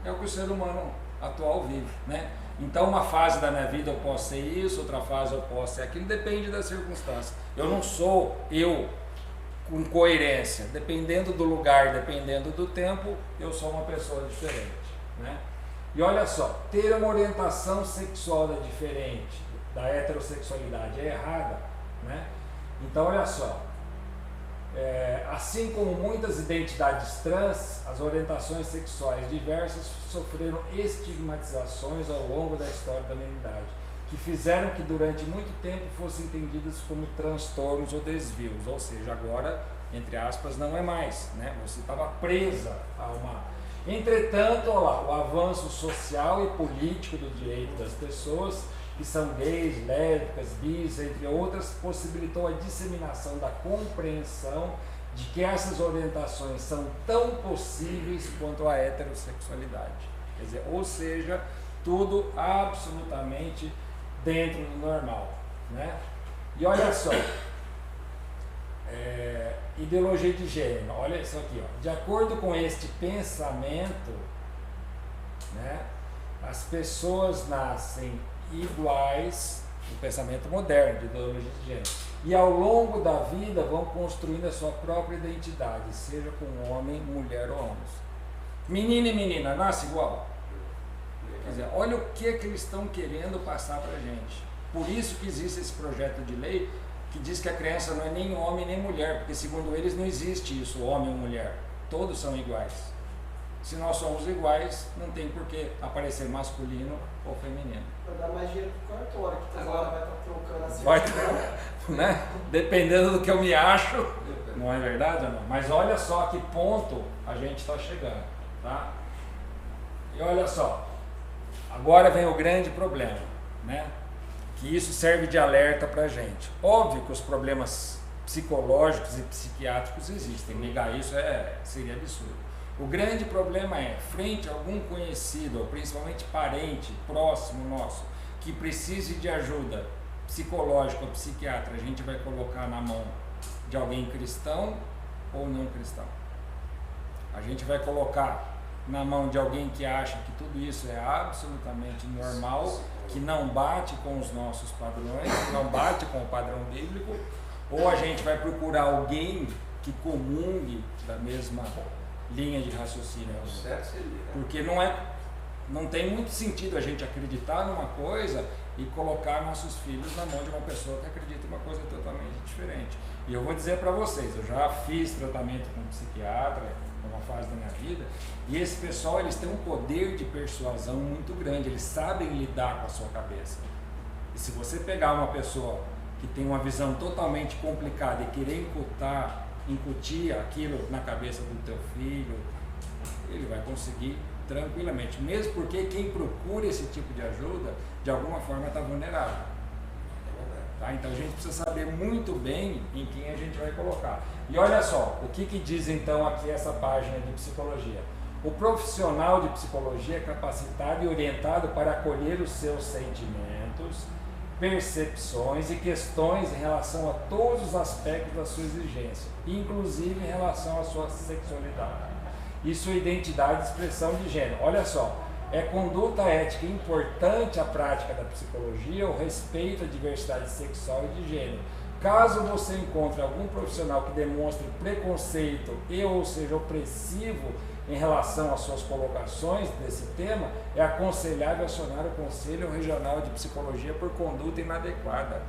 É o que o ser humano atual vive, né? Então, uma fase da minha vida eu posso ser isso, outra fase eu posso ser aquilo, depende da circunstância. Eu não sou eu com coerência, dependendo do lugar, dependendo do tempo, eu sou uma pessoa diferente, né? E olha só, ter uma orientação sexual diferente da heterossexualidade é errada, né? Então, olha só, assim como muitas identidades trans, as orientações sexuais diversas sofreram estigmatizações ao longo da história da humanidade, que fizeram que durante muito tempo fossem entendidas como transtornos ou desvios, ou seja, agora, entre aspas, não é mais, né? Você estava presa a uma... Entretanto, olha lá, o avanço social e político do direito das pessoas que são gays, lésbicas, bis, entre outras, possibilitou a disseminação da compreensão de que essas orientações são tão possíveis quanto a heterossexualidade. Quer dizer, ou seja, tudo absolutamente dentro do normal, né? E olha só, ideologia de gênero, olha isso aqui, ó. De acordo com este pensamento, né, as pessoas nascem iguais, o pensamento moderno de ideologia de gênero, e ao longo da vida vão construindo a sua própria identidade, seja com homem, mulher ou homens. Menino e menina nasce igual. Quer dizer, olha o que eles estão querendo passar para a gente. Por isso que existe esse projeto de lei que diz que a criança não é nem homem nem mulher, porque segundo eles não existe isso, homem ou mulher, todos são iguais. Se nós somos iguais, não tem por que aparecer masculino ou feminino. Vai dar mais dinheiro pro cartório, que agora vai estar trocando assim. Vai, né? Dependendo do que eu me acho, não é verdade ou não? Mas olha só a que ponto a gente está chegando, tá? E olha só, agora vem o grande problema, né? Que isso serve de alerta para a gente. Óbvio que os problemas psicológicos e psiquiátricos existem, negar isso seria absurdo. O grande problema é, frente a algum conhecido, ou principalmente parente, próximo nosso, que precise de ajuda psicológica ou psiquiatra, a gente vai colocar na mão de alguém cristão ou não cristão. A gente vai colocar na mão de alguém que acha que tudo isso é absolutamente normal, que não bate com os nossos padrões, que não bate com o padrão bíblico, ou a gente vai procurar alguém que comungue da mesma linha de raciocínio. Porque não tem muito sentido a gente acreditar numa coisa e colocar nossos filhos na mão de uma pessoa que acredita em uma coisa totalmente diferente. E eu vou dizer para vocês, eu já fiz tratamento com um psiquiatra numa fase da minha vida, e esse pessoal, eles têm um poder de persuasão muito grande, eles sabem lidar com a sua cabeça. E se você pegar uma pessoa que tem uma visão totalmente complicada e querer incutir aquilo na cabeça do teu filho, ele vai conseguir tranquilamente, mesmo porque quem procura esse tipo de ajuda, de alguma forma está vulnerável. Tá? Então a gente precisa saber muito bem em quem a gente vai colocar. E olha só, o que diz então aqui essa página de psicologia? O profissional de psicologia é capacitado e orientado para acolher os seus sentimentos, percepções e questões em relação a todos os aspectos da sua exigência, inclusive em relação à sua sexualidade e sua identidade de expressão de gênero. Olha só, é conduta ética importante a prática da psicologia, o respeito à diversidade sexual e de gênero. Caso você encontre algum profissional que demonstre preconceito ou seja opressivo em relação às suas colocações desse tema, é aconselhável acionar o Conselho Regional de Psicologia por conduta inadequada.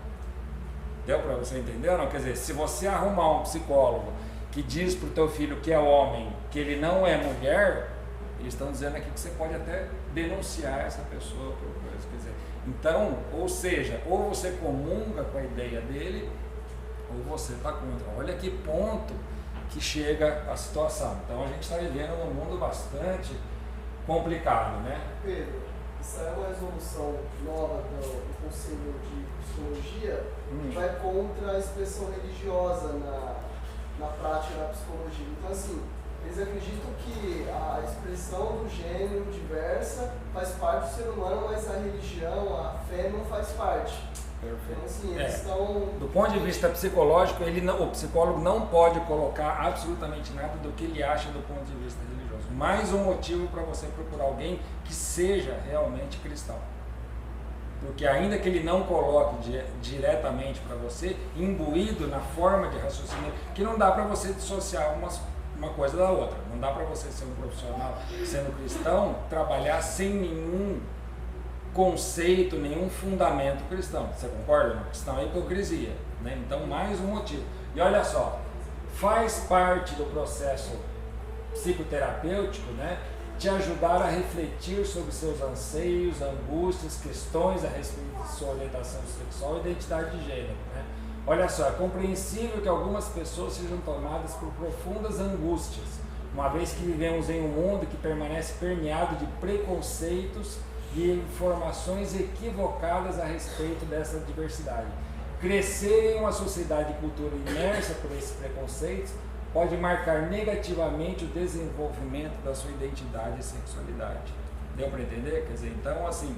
Deu para você entender ou não? Quer dizer, se você arrumar um psicólogo que diz para o teu filho que é homem, que ele não é mulher, eles estão dizendo aqui que você pode até denunciar essa pessoa por coisa. Quer dizer, então, ou seja, ou você comunga com a ideia dele, ou você está contra. Olha que ponto que chega a situação. Então a gente está vivendo num mundo bastante complicado, né? Pedro, isso é uma resolução nova do Conselho de Psicologia que vai contra a expressão religiosa na prática da psicologia. Então assim, eles acreditam que a expressão do gênero diversa faz parte do ser humano, mas a religião, a fé não faz parte. Perfeito. Então, assim, eles estão... Do ponto de vista psicológico, o psicólogo não pode colocar absolutamente nada do que ele acha do ponto de vista religioso. Mais um motivo para você procurar alguém que seja realmente cristão. Porque ainda que ele não coloque diretamente para você, imbuído na forma de raciocínio, que não dá para você dissociar uma coisa da outra. Não dá para você ser um profissional, sendo cristão, trabalhar sem nenhum conceito, nenhum fundamento cristão. Você concorda? Não? Cristão é hipocrisia, né? Então, mais um motivo. E olha só, faz parte do processo psicoterapêutico, né, te ajudar a refletir sobre seus anseios, angústias, questões a respeito de sua orientação sexual e identidade de gênero, né? Olha só, é compreensível que algumas pessoas sejam tomadas por profundas angústias, uma vez que vivemos em um mundo que permanece permeado de preconceitos e informações equivocadas a respeito dessa diversidade. Crescer em uma sociedade e cultura imersa por esses preconceitos pode marcar negativamente o desenvolvimento da sua identidade e sexualidade. Deu para entender? Quer dizer, então assim,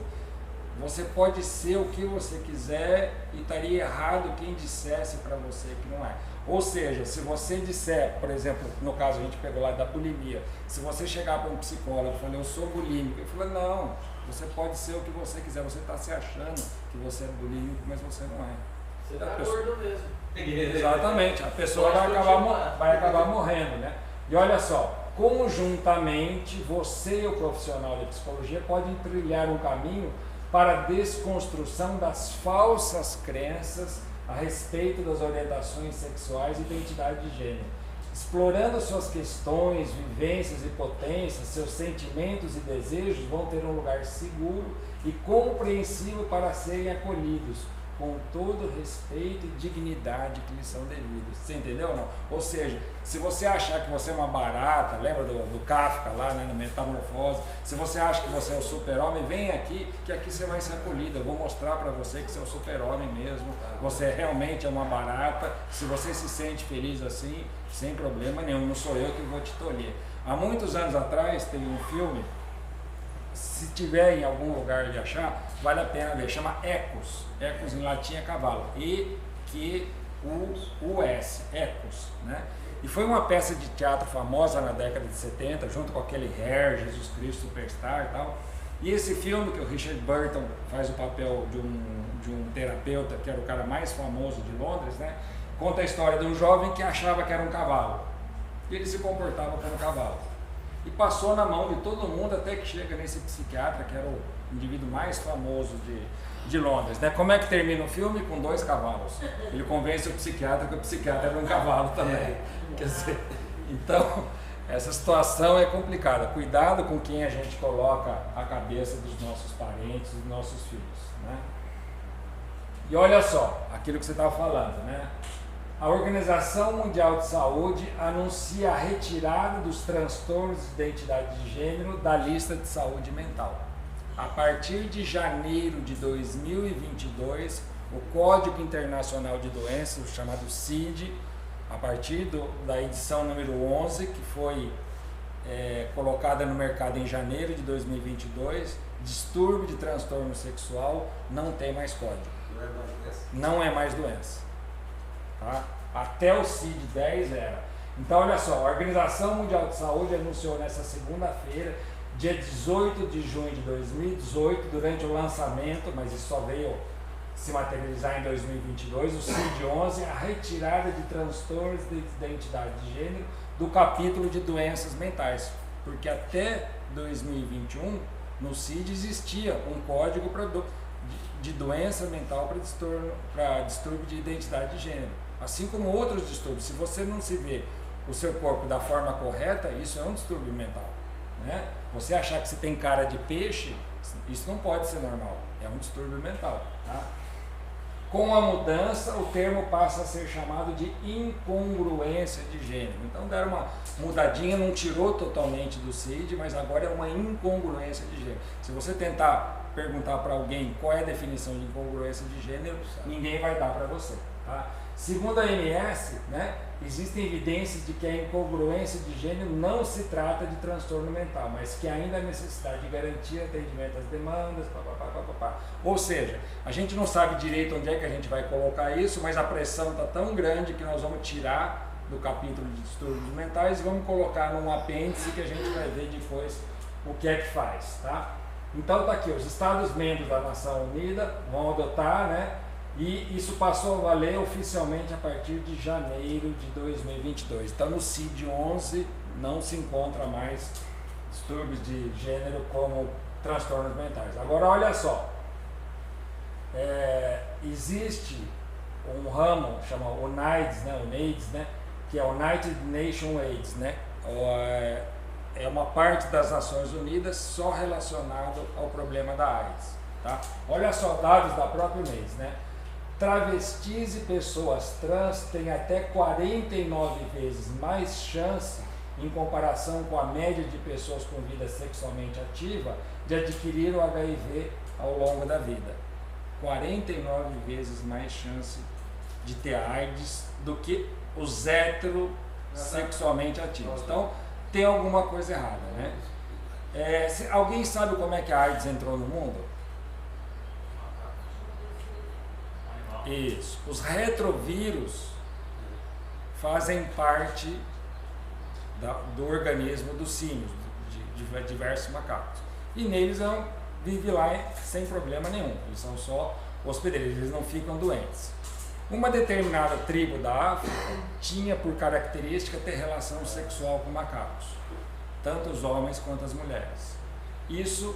você pode ser o que você quiser e estaria errado quem dissesse para você que não é. Ou seja, se você disser, por exemplo, no caso a gente pegou lá da bulimia, se você chegar para um psicólogo e falar, eu sou bulímico, ele fala, não, você pode ser o que você quiser, você está se achando que você é bulímico, mas você não é. Você está gordo mesmo. Exatamente, a pessoa vai acabar morrendo, né? E olha só, conjuntamente você e o profissional de psicologia podem trilhar um caminho para a desconstrução das falsas crenças a respeito das orientações sexuais e identidade de gênero, explorando suas questões, vivências e potências, seus sentimentos e desejos vão ter um lugar seguro e compreensível para serem acolhidos, com todo respeito e dignidade que lhes são devidos. Você entendeu ou não? Ou seja, se você achar que você é uma barata, lembra do Kafka lá, né, na Metamorfose, se você acha que você é o super-homem, vem aqui, que aqui você vai ser acolhido. Eu vou mostrar para você que você é o super-homem mesmo, você realmente é uma barata. Se você se sente feliz assim, sem problema nenhum, não sou eu que vou te tolher. Há muitos anos atrás, tem um filme, se tiver em algum lugar de achar, vale a pena ver, chama Ecos. Ecos em latim é cavalo. E que U.S., Ecos, né? E foi uma peça de teatro famosa na década de 70, junto com aquele Hair, Jesus Cristo Superstar e tal. E esse filme, que o Richard Burton faz o papel de um terapeuta, que era o cara mais famoso de Londres, né? Conta a história de um jovem que achava que era um cavalo. E ele se comportava como um cavalo. E passou na mão de todo mundo até que chega nesse psiquiatra, que era o indivíduo mais famoso de Londres, né? Como é que termina o filme? Com 2 cavalos. Ele convence o psiquiatra que o psiquiatra era um cavalo também. Quer dizer, então, essa situação é complicada. Cuidado com quem a gente coloca a cabeça dos nossos parentes, dos nossos filhos, né? E olha só, aquilo que você estava falando, né? A Organização Mundial de Saúde anuncia a retirada dos transtornos de identidade de gênero da lista de saúde mental. A partir de janeiro de 2022, o Código Internacional de Doenças, chamado CID, a partir da edição número 11, que foi colocada no mercado em janeiro de 2022, distúrbio de transtorno sexual não tem mais código. Não é mais doença. Tá? Até o CID-10 era. Então, olha só, a Organização Mundial de Saúde anunciou nessa segunda-feira, dia 18 de junho de 2018, durante o lançamento, mas isso só veio se materializar em 2022, o CID-11, a retirada de transtornos de identidade de gênero do capítulo de doenças mentais. Porque até 2021, no CID existia um código de doença mental para distúrbio de identidade de gênero. Assim como outros distúrbios. Se você não se vê o seu corpo da forma correta, isso é um distúrbio mental, né? Você achar que você tem cara de peixe, isso não pode ser normal, é um distúrbio mental, tá? Com a mudança, o termo passa a ser chamado de incongruência de gênero. Então deram uma mudadinha, não tirou totalmente do CID, mas agora é uma incongruência de gênero. Se você tentar perguntar para alguém qual é a definição de incongruência de gênero, ninguém vai dar para você, tá? Segundo a OMS, né, existem evidências de que a incongruência de gênero não se trata de transtorno mental, mas que ainda há necessidade de garantir atendimento às demandas, Ou seja, a gente não sabe direito onde é que a gente vai colocar isso, mas a pressão está tão grande que nós vamos tirar do capítulo de distúrbios mentais e vamos colocar num apêndice que a gente vai ver depois o que é que faz, tá? Então está aqui, os Estados-membros da Nação Unida vão adotar, né? E isso passou a valer oficialmente a partir de janeiro de 2022. Então no CID-11 não se encontra mais distúrbios de gênero como transtornos mentais. Agora olha só, existe um ramo chamado UNAIDS, né, UNAIDS, né, que é United Nations AIDS, né, é uma parte das Nações Unidas só relacionado ao problema da AIDS. Tá? Olha só, dados da própria UNAIDS, né? Travestis e pessoas trans têm até 49 vezes mais chance, em comparação com a média de pessoas com vida sexualmente ativa, de adquirir o HIV ao longo da vida. 49 vezes mais chance de ter AIDS do que os heterossexualmente ativos. Então, tem alguma coisa errada, né? Alguém sabe como é que a AIDS entrou no mundo? Isso. Os retrovirus fazem parte do organismo dos símios, de diversos macacos. E neles vivem lá sem problema nenhum. Eles são só hospedeiros, eles não ficam doentes. Uma determinada tribo da África tinha por característica ter relação sexual com macacos, tanto os homens quanto as mulheres. Isso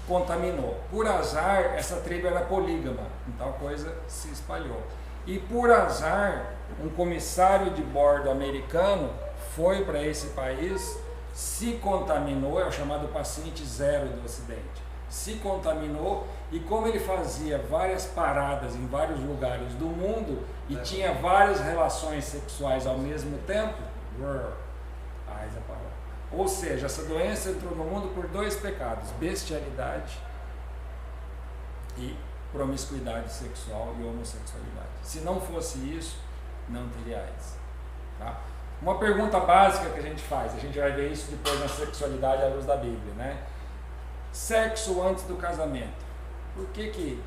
contaminou. Por azar, essa tribo era polígama, então a coisa se espalhou. E por azar, um comissário de bordo americano foi para esse país, se contaminou, é o chamado paciente zero do acidente. Se contaminou e como ele fazia várias paradas em vários lugares do mundo e tinha várias relações sexuais ao mesmo tempo, a AIDS aparou. Ou seja, essa doença entrou no mundo por 2 pecados, bestialidade e promiscuidade sexual e homossexualidade. Se não fosse isso, não teria AIDS. Tá? Uma pergunta básica que a gente faz, a gente vai ver isso depois na sexualidade à luz da Bíblia, né? Sexo antes do casamento. Por que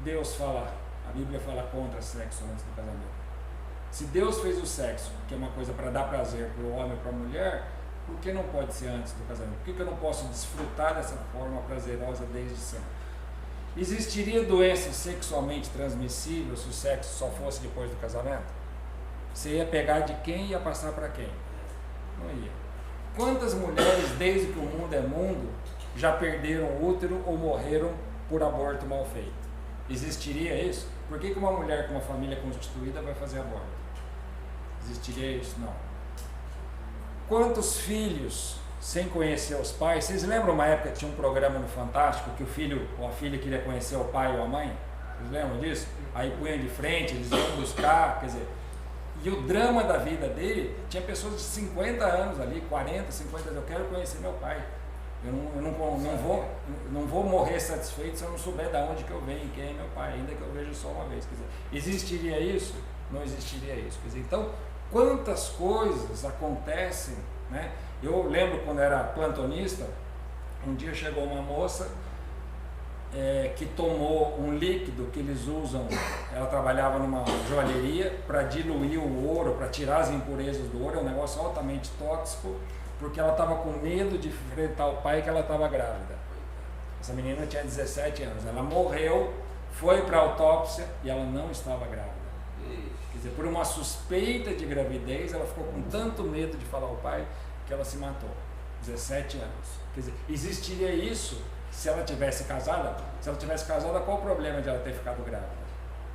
Deus fala A Bíblia fala contra sexo antes do casamento. Se Deus fez o sexo, que é uma coisa para dar prazer para o homem e para a mulher, por que não pode ser antes do casamento? Por que eu não posso desfrutar dessa forma prazerosa desde sempre? Existiria doença sexualmente transmissível se o sexo só fosse depois do casamento? Você ia pegar de quem e ia passar para quem? Não ia. Quantas mulheres, desde que o mundo é mundo, já perderam o útero ou morreram por aborto mal feito? Existiria isso? Por que uma mulher com uma família constituída vai fazer aborto? Existiria isso? Não. Quantos filhos, sem conhecer os pais, vocês lembram uma época que tinha um programa no Fantástico que o filho ou a filha queria conhecer o pai ou a mãe? Vocês lembram disso? Aí punha de frente, eles iam buscar, quer dizer, e o drama da vida dele, tinha pessoas de 50 anos ali, 40, 50 anos, eu quero conhecer meu pai. Eu não vou morrer satisfeito se eu não souber de onde que eu venho, quem é meu pai, ainda que eu veja só uma vez. Quer dizer, existiria isso? Não existiria isso. Quer dizer, então, quantas coisas acontecem, né? Eu lembro quando era plantonista, um dia chegou uma moça que tomou um líquido que eles usam, ela trabalhava numa joalheria, para diluir o ouro, para tirar as impurezas do ouro, é um negócio altamente tóxico, porque ela estava com medo de enfrentar o pai que ela estava grávida. Essa menina tinha 17 anos, ela morreu, foi para a autópsia e ela não estava grávida. Quer dizer, por uma suspeita de gravidez, ela ficou com tanto medo de falar ao pai que ela se matou. 17 anos. Quer dizer, existiria isso se ela tivesse casada? Se ela tivesse casada, qual o problema de ela ter ficado grávida?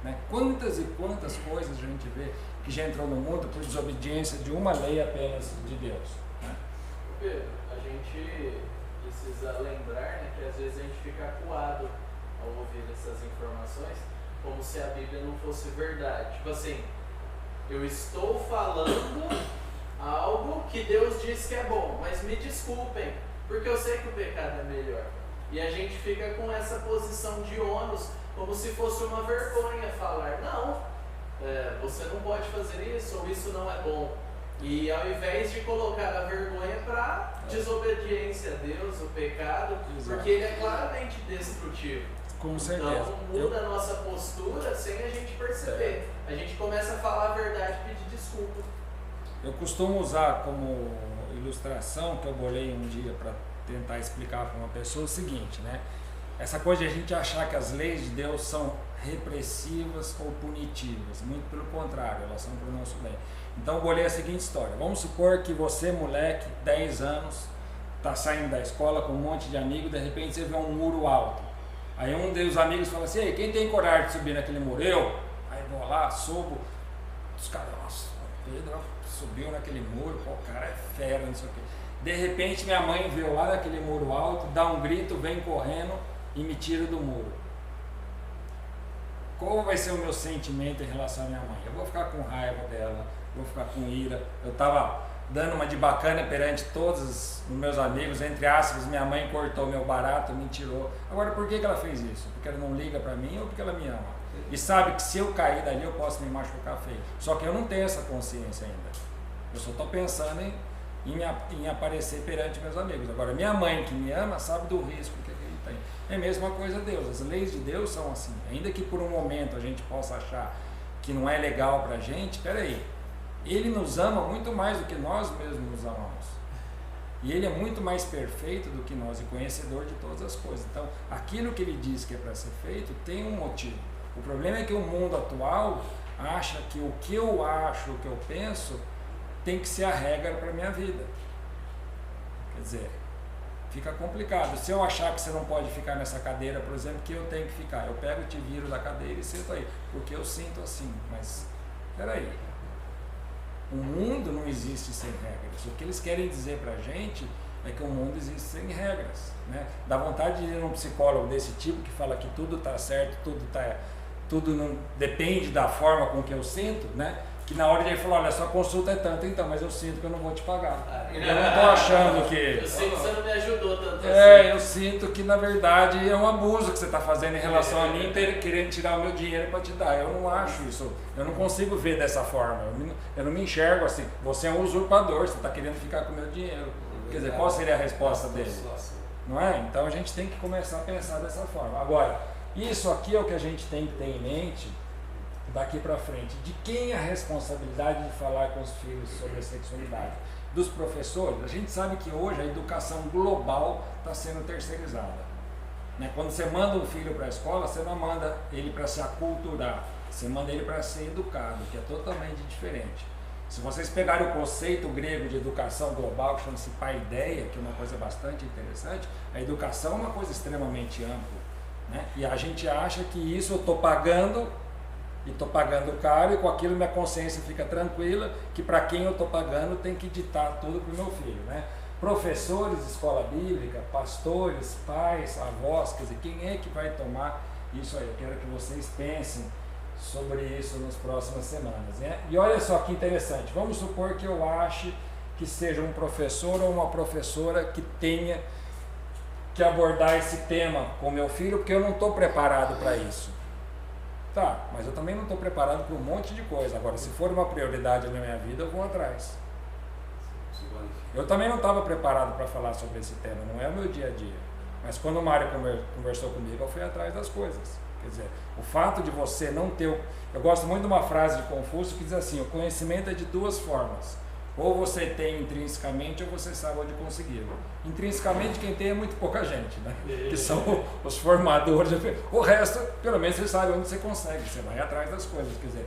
Né? Quantas e quantas coisas a gente vê que já entrou no mundo por desobediência de uma lei apenas de Deus. Né? Pedro, a gente precisa lembrar, né, que às vezes a gente fica acuado ao ouvir essas informações, como se a Bíblia não fosse verdade. Tipo assim, eu estou falando algo que Deus diz que é bom, mas me desculpem, porque eu sei que o pecado é melhor. E a gente fica com essa posição de ônus, como se fosse uma vergonha falar, não, você não pode fazer isso, ou isso não é bom. E ao invés de colocar a vergonha para desobediência a Deus, o pecado, porque ele é claramente destrutivo. Com certeza. Então muda a nossa postura sem a gente perceber. A gente começa a falar a verdade e pedir desculpa. Eu costumo usar como ilustração, que eu bolei um dia para tentar explicar para uma pessoa, o seguinte, né? Essa coisa de a gente achar que as leis de Deus são repressivas ou punitivas, muito pelo contrário, elas são para o nosso bem. Então eu bolei a seguinte história: vamos supor que você, moleque, 10 anos, está saindo da escola com um monte de amigos, de repente você vê um muro alto. Aí um dos amigos fala assim: ei, quem tem coragem de subir naquele muro? Eu. Aí vou lá, subo, os caras, nossa, Pedro subiu naquele muro, pô, o cara é fera, não sei o quê. De repente minha mãe veio lá naquele muro alto, dá um grito, vem correndo e me tira do muro. Qual vai ser o meu sentimento em relação à minha mãe? Eu vou ficar com raiva dela, vou ficar com ira. Eu estava dando uma de bacana perante todos os meus amigos, entre aspas, minha mãe cortou meu barato, me tirou. Agora, por que ela fez isso? Porque ela não liga para mim ou porque ela me ama? E sabe que se eu cair dali eu posso me machucar feio. Só que eu não tenho essa consciência ainda. Eu só estou pensando em aparecer perante meus amigos. Agora, minha mãe que me ama sabe do risco que ele tem. É a mesma coisa Deus. As leis de Deus são assim. Ainda que por um momento a gente possa achar que não é legal para a gente, peraí. Ele nos ama muito mais do que nós mesmos nos amamos. E Ele é muito mais perfeito do que nós e conhecedor de todas as coisas. Então, aquilo que Ele diz que é para ser feito tem um motivo. O problema é que o mundo atual acha que o que eu acho, o que eu penso, tem que ser a regra para a minha vida. Quer dizer, fica complicado. Se eu achar que você não pode ficar nessa cadeira, por exemplo, que eu tenho que ficar, eu pego, te viro da cadeira e sento aí, porque eu sinto assim. Mas, peraí, o mundo não existe sem regras. O que eles querem dizer para a gente é que o mundo existe sem regras, né? Dá vontade de ir num psicólogo desse tipo que fala que tudo está certo, tudo não depende da forma com que eu sinto, né? Que na hora de ele falar, olha, sua consulta é tanto, então, mas eu sinto que eu não vou te pagar. Eu não estou achando que... Eu sinto que você não me ajudou tanto assim. Eu sinto que na verdade é um abuso que você está fazendo em relação a mim, querendo tirar o meu dinheiro para te dar. Eu não acho isso, eu não consigo ver dessa forma, eu não me enxergo assim. Você é um usurpador, você está querendo ficar com o meu dinheiro. Quer dizer, qual seria a resposta dele? Não é? Então a gente tem que começar a pensar dessa forma. Agora, isso aqui é o que a gente tem que ter em mente daqui para frente. De quem é a responsabilidade de falar com os filhos sobre a sexualidade? Dos professores? A gente sabe que hoje a educação global está sendo terceirizada. Né? Quando você manda um filho para a escola, você não manda ele para se aculturar, você manda ele para ser educado, que é totalmente diferente. Se vocês pegarem o conceito grego de educação global, que chama-se paideia, que é uma coisa bastante interessante, a educação é uma coisa extremamente ampla. Né? E a gente acha que isso eu estou pagando, e estou pagando caro, e com aquilo minha consciência fica tranquila, que para quem eu estou pagando tem que ditar tudo para o meu filho. Né? Professores de escola bíblica, pastores, pais, avós, quer dizer, quem é que vai tomar isso aí? Eu quero que vocês pensem sobre isso nas próximas semanas. Né? E olha só que interessante, vamos supor que eu ache que seja um professor ou uma professora que tenha que abordar esse tema com meu filho, porque eu não estou preparado para isso. Tá, mas eu também não estou preparado para um monte de coisa. Agora, se for uma prioridade na minha vida, eu vou atrás. Eu também não estava preparado para falar sobre esse tema, não é o meu dia a dia. Mas quando o Mário conversou comigo, eu fui atrás das coisas. Quer dizer, o fato de você não ter... Eu gosto muito de uma frase de Confúcio que diz assim, o conhecimento é de duas formas. Ou você tem intrinsecamente, ou você sabe onde conseguir. Intrinsecamente, quem tem é muito pouca gente, né? Que são os formadores. O resto, pelo menos, você sabe onde você consegue. Você vai atrás das coisas. Quer dizer,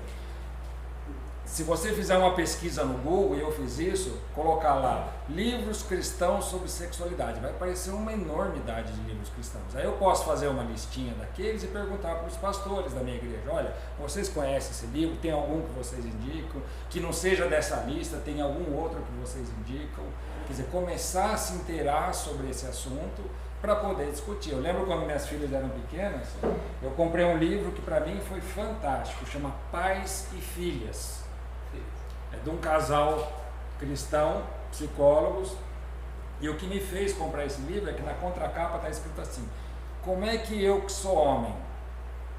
se você fizer uma pesquisa no Google, e eu fiz isso, colocar lá livros cristãos sobre sexualidade, vai aparecer uma enormidade de livros cristãos. Aí eu posso fazer uma listinha daqueles e perguntar para os pastores da minha igreja, olha, vocês conhecem esse livro? Tem algum que vocês indicam? Que não seja dessa lista, tem algum outro que vocês indicam? Quer dizer, começar a se inteirar sobre esse assunto para poder discutir. Eu lembro quando minhas filhas eram pequenas, eu comprei um livro que para mim foi fantástico, chama Pais e Filhas. É de um casal cristão, psicólogos, e o que me fez comprar esse livro é que na contracapa está escrito assim, como é que eu que sou homem,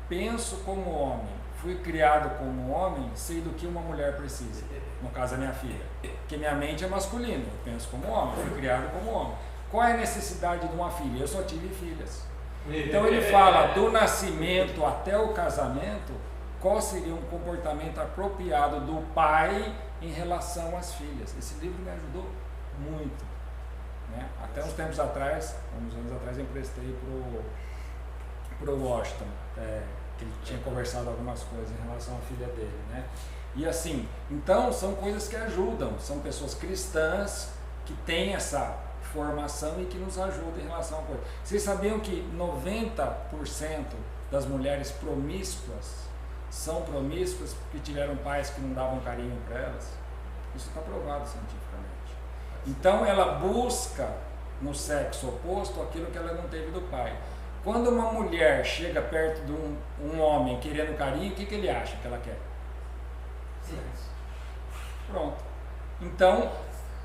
penso como homem, fui criado como homem, sei do que uma mulher precisa, no caso a minha filha, porque minha mente é masculina, eu penso como homem, fui criado como homem. Qual é a necessidade de uma filha? Eu só tive filhas. Então ele fala do nascimento até o casamento, qual seria um comportamento apropriado do pai em relação às filhas. Esse livro me ajudou muito. Né? Até uns tempos atrás, uns anos atrás, eu emprestei para o Washington, que ele tinha conversado algumas coisas em relação à filha dele. Né? E assim, então são coisas que ajudam, são pessoas cristãs que têm essa formação e que nos ajudam em relação a coisas. Vocês sabiam que 90% das mulheres promíscuas são promíscuas porque tiveram pais que não davam carinho para elas? Isso está provado cientificamente. Então ela busca no sexo oposto aquilo que ela não teve do pai. Quando uma mulher chega perto de um homem querendo carinho, o que ele acha que ela quer? Sexo. Pronto. Então,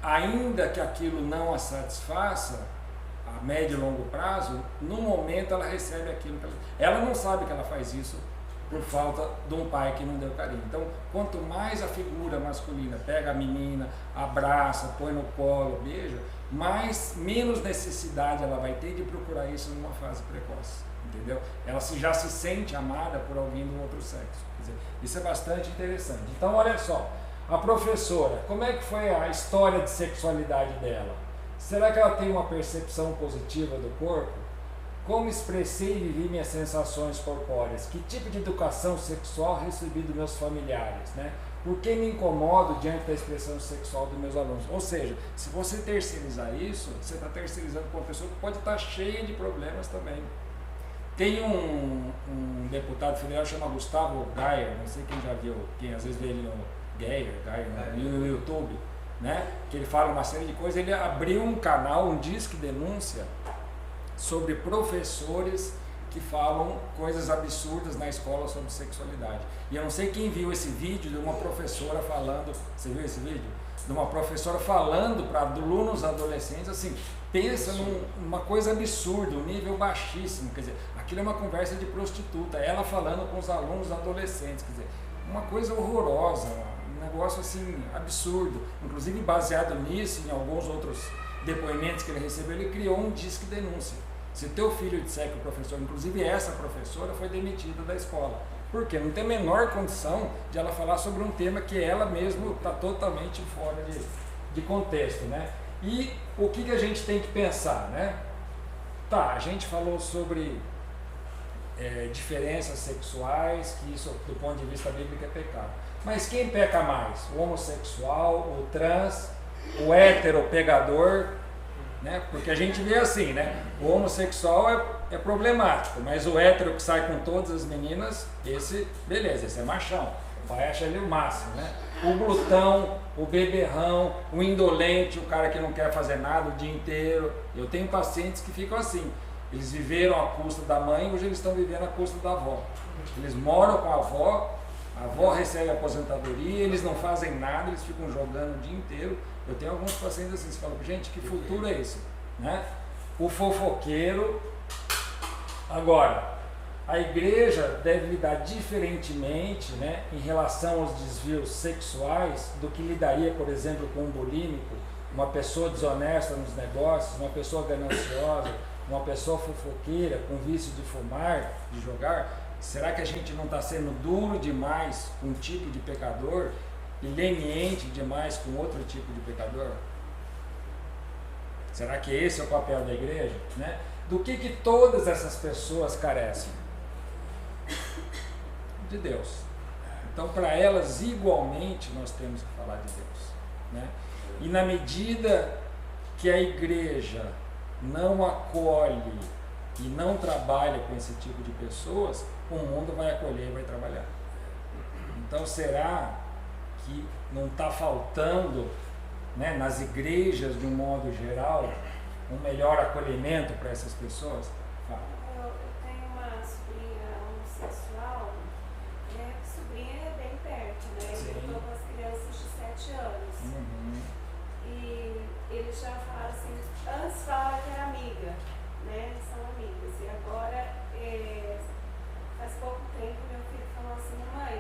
ainda que aquilo não a satisfaça, a médio e longo prazo, no momento ela recebe aquilo que ela não sabe que ela faz isso por falta de um pai que não deu carinho. Então, quanto mais a figura masculina pega a menina, abraça, põe no colo, beija, menos necessidade ela vai ter de procurar isso numa fase precoce, entendeu? Ela já se sente amada por alguém do outro sexo. Quer dizer, isso é bastante interessante. Então, olha só, a professora, como é que foi a história de sexualidade dela? Será que ela tem uma percepção positiva do corpo? Como expressei e vivi minhas sensações corpóreas? Que tipo de educação sexual recebi dos meus familiares? Né? Por que me incomodo diante da expressão sexual dos meus alunos? Ou seja, se você terceirizar isso, você está terceirizando para uma pessoa que pode estar cheia de problemas também. Tem um deputado federal chamado Gustavo Geyer, não sei quem já viu, quem às vezes vê ele no YouTube, né? Que ele fala uma série de coisas. Ele abriu um canal, um disque denúncia, sobre professores que falam coisas absurdas na escola sobre sexualidade. E eu não sei quem viu esse vídeo de uma professora falando, você viu esse vídeo? De uma professora falando para alunos adolescentes assim, pensa numa coisa absurda, um nível baixíssimo, quer dizer, aquilo é uma conversa de prostituta, ela falando com os alunos adolescentes, quer dizer, uma coisa horrorosa, um negócio assim absurdo. Inclusive baseado nisso, em alguns outros depoimentos que ele recebeu, ele criou um disque denúncia. Se teu filho disser que o professor, inclusive essa professora, foi demitida da escola. Por quê? Não tem a menor condição de ela falar sobre um tema que ela mesma está totalmente fora de contexto, né? E o que a gente tem que pensar, né? Tá, a gente falou sobre diferenças sexuais, que isso do ponto de vista bíblico é pecado. Mas quem peca mais? O homossexual, o trans, o hétero pegador, né? Porque a gente vê assim, né? O homossexual é problemático, mas o hétero que sai com todas as meninas, esse, beleza, esse é machão. O pai acha ele o máximo, né? O glutão, o beberrão, o indolente, o cara que não quer fazer nada o dia inteiro. Eu tenho pacientes que ficam assim. Eles viveram à custa da mãe, hoje eles estão vivendo à custa da avó. Eles moram com a avó recebe aposentadoria, eles não fazem nada, eles ficam jogando o dia inteiro. Eu tenho alguns pacientes assim, que falam, gente, que futuro é esse? Né? O fofoqueiro. Agora, a igreja deve lidar diferentemente, né, em relação aos desvios sexuais do que lidaria, por exemplo, com um bulímico, uma pessoa desonesta nos negócios, uma pessoa gananciosa, uma pessoa fofoqueira, com vício de fumar, de jogar. Será que a gente não está sendo duro demais com um tipo de pecador e leniente demais com outro tipo de pecador? Será que esse é o papel da igreja? Né? Do que todas essas pessoas carecem? De Deus. Então, para elas, igualmente, nós temos que falar de Deus. Né? E na medida que a igreja não acolhe e não trabalha com esse tipo de pessoas, o mundo vai acolher e vai trabalhar. Então, será que não está faltando, né, nas igrejas, de um modo geral, um melhor acolhimento para essas pessoas? Fala. Eu tenho uma sobrinha homossexual, né? Sobrinha é bem perto, né? Sim. Eu estou com as crianças de 7 anos. Uhum. E eles já falaram assim, antes falaram que era amiga, né? São amigas. E agora, faz pouco tempo, meu filho falou assim, mãe,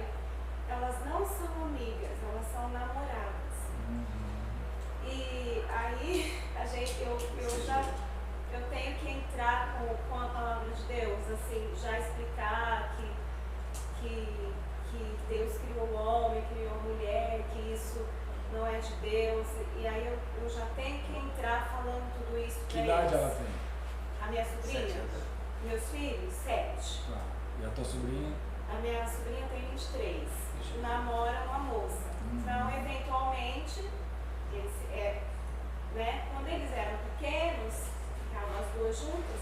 elas não são amigas, elas são namoradas. Uhum. E aí, eu tenho que entrar com a palavra de Deus, assim, já explicar que Deus criou o homem, criou a mulher, que isso não é de Deus. E aí eu já tenho que entrar falando tudo isso para eles. Que idade ela tem? A minha sobrinha? Meus filhos? 7. Tá. E a tua sobrinha? A minha sobrinha tem 23. Namora uma moça. Então, eventualmente, né, quando eles eram pequenos, ficavam as duas juntas,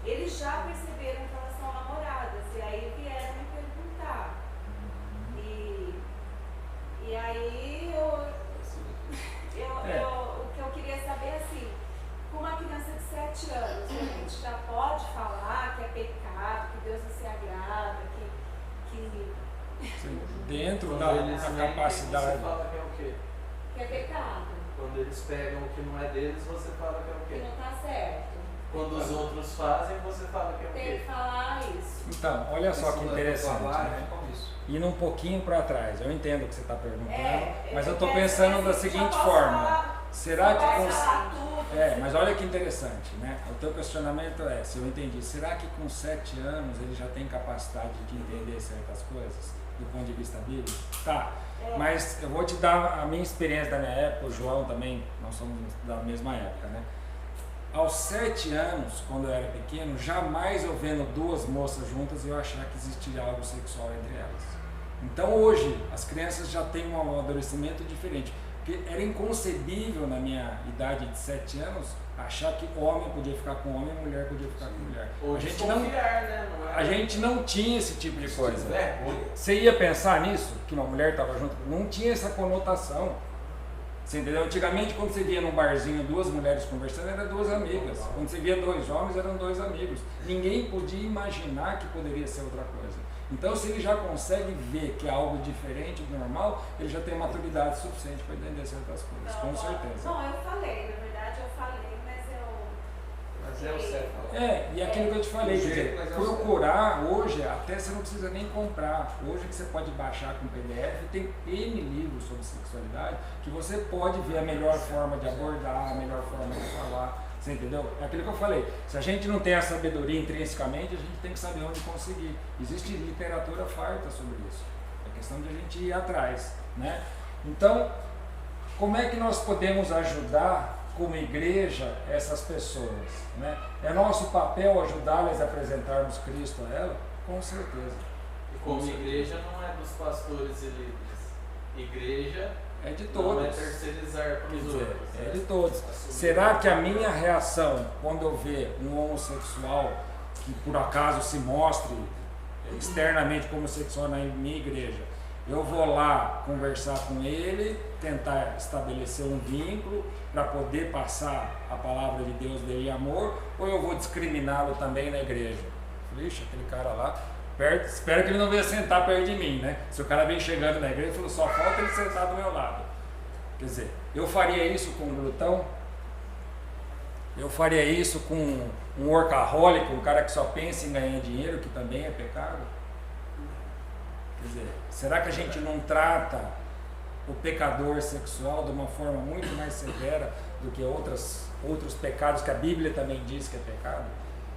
eles já perceberam que elas são namoradas. E aí vieram me perguntar. E aí o que eu queria saber é assim, com uma criança de 7 anos, a gente já pode falar que é pecado, que Deus não se agrada, Sim. Dentro Quando da eles têm, capacidade. você fala que é o quê? que é pecado, Quando eles pegam o que não é deles, você fala que é o que quê? não está certo. Quando os outros fazem, você fala que é o Tem quê? que falar isso. Então, olha só que interessante, né? Indo um pouquinho para trás, eu entendo o que você está perguntando, mas eu estou pensando da seguinte forma: será que mas olha que interessante, né? O teu questionamento é, se eu entendi, será que com 7 anos ele já tem capacidade de entender certas coisas do ponto de vista bíblico? Tá, mas eu vou te dar a minha experiência da minha época, o João também, nós somos da mesma época, né? Aos 7 anos, quando eu era pequeno, jamais eu vendo duas moças juntas eu achar que existiria algo sexual entre elas. Então hoje as crianças já têm um amadurecimento diferente, porque era inconcebível na minha idade de 7 anos achar que homem podia ficar com homem e mulher podia ficar com mulher. A gente não tinha esse tipo de coisa. Você ia pensar nisso, que uma mulher estava junto, não tinha essa conotação. Você entendeu? Antigamente, quando você via num barzinho duas mulheres conversando, eram duas amigas. Quando você via 2 homens, eram 2 amigos. Ninguém podia imaginar que poderia ser outra coisa. Então, se ele já consegue ver que é algo diferente do normal, ele já tem maturidade suficiente para entender certas coisas, com certeza. Bom, eu falei, na verdade eu falei, Mas é o certo. E aquilo que eu te falei, quer dizer, procurar hoje, até você não precisa nem comprar. Hoje que você pode baixar com PDF, tem N livros sobre sexualidade, que você pode ver a melhor forma de abordar, a melhor forma de falar. Você entendeu? É aquilo que eu falei. Se a gente não tem a sabedoria intrinsecamente, a gente tem que saber onde conseguir. Existe literatura farta sobre isso. É questão de a gente ir atrás, né? Então, como é que nós podemos ajudar como igreja essas pessoas, né? É nosso papel ajudá-las a apresentarmos Cristo a ela? Com certeza. E como igreja não é dos pastores e líderes. Igreja é de todos. Não é terceirizar para os outros. É de todos. Será que a minha reação quando eu ver um homossexual que por acaso se mostre externamente como homossexual na minha igreja, eu vou lá conversar com ele, tentar estabelecer um vínculo para poder passar a palavra de Deus dele em amor, ou eu vou discriminá-lo também na igreja? Vixe, aquele cara lá, espero que ele não venha sentar perto de mim, né? Se o cara vem chegando na igreja e falou, só falta ele sentar do meu lado. Quer dizer, eu faria isso com um glutão? Eu faria isso com um workaholic, um cara que só pensa em ganhar dinheiro, que também é pecado? Quer dizer, será que a gente não trata o pecador sexual de uma forma muito mais severa do que outros pecados que a Bíblia também diz que é pecado?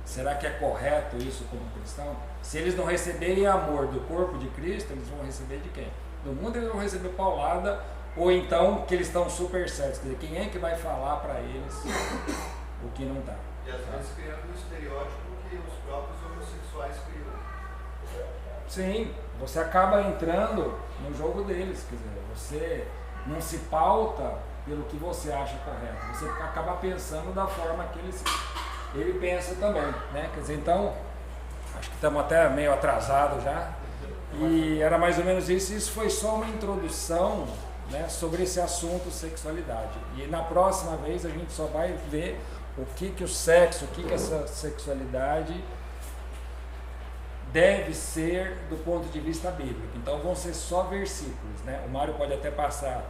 Será que é correto isso como cristão? Se eles não receberem amor do corpo de Cristo, eles vão receber de quem? Do mundo eles vão receber paulada, ou então que eles estão super certos. Quer dizer, quem é que vai falar para eles o que não está? E às vezes criando um estereótipo que os próprios homossexuais criam. Sim, você acaba entrando no jogo deles, quer dizer, você não se pauta pelo que você acha correto, você acaba pensando da forma que ele pensa também, né? Quer dizer, então, acho que estamos até meio atrasados já, e era mais ou menos isso foi só uma introdução, né, sobre esse assunto sexualidade, e na próxima vez a gente só vai ver o que o sexo, o que essa sexualidade deve ser do ponto de vista bíblico. Então vão ser só versículos, né? O Mário pode até passar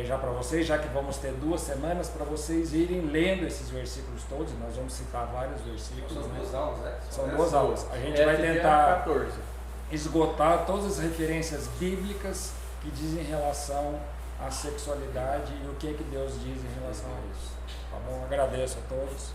já para vocês, já que vamos ter 2 semanas para vocês irem lendo esses versículos todos. Nós vamos citar vários versículos. São né? 2 aulas, né? São 2 aulas. A gente vai tentar esgotar todas as referências bíblicas que dizem em relação à sexualidade e o que Deus diz em relação a isso. Tá bom? Agradeço a todos.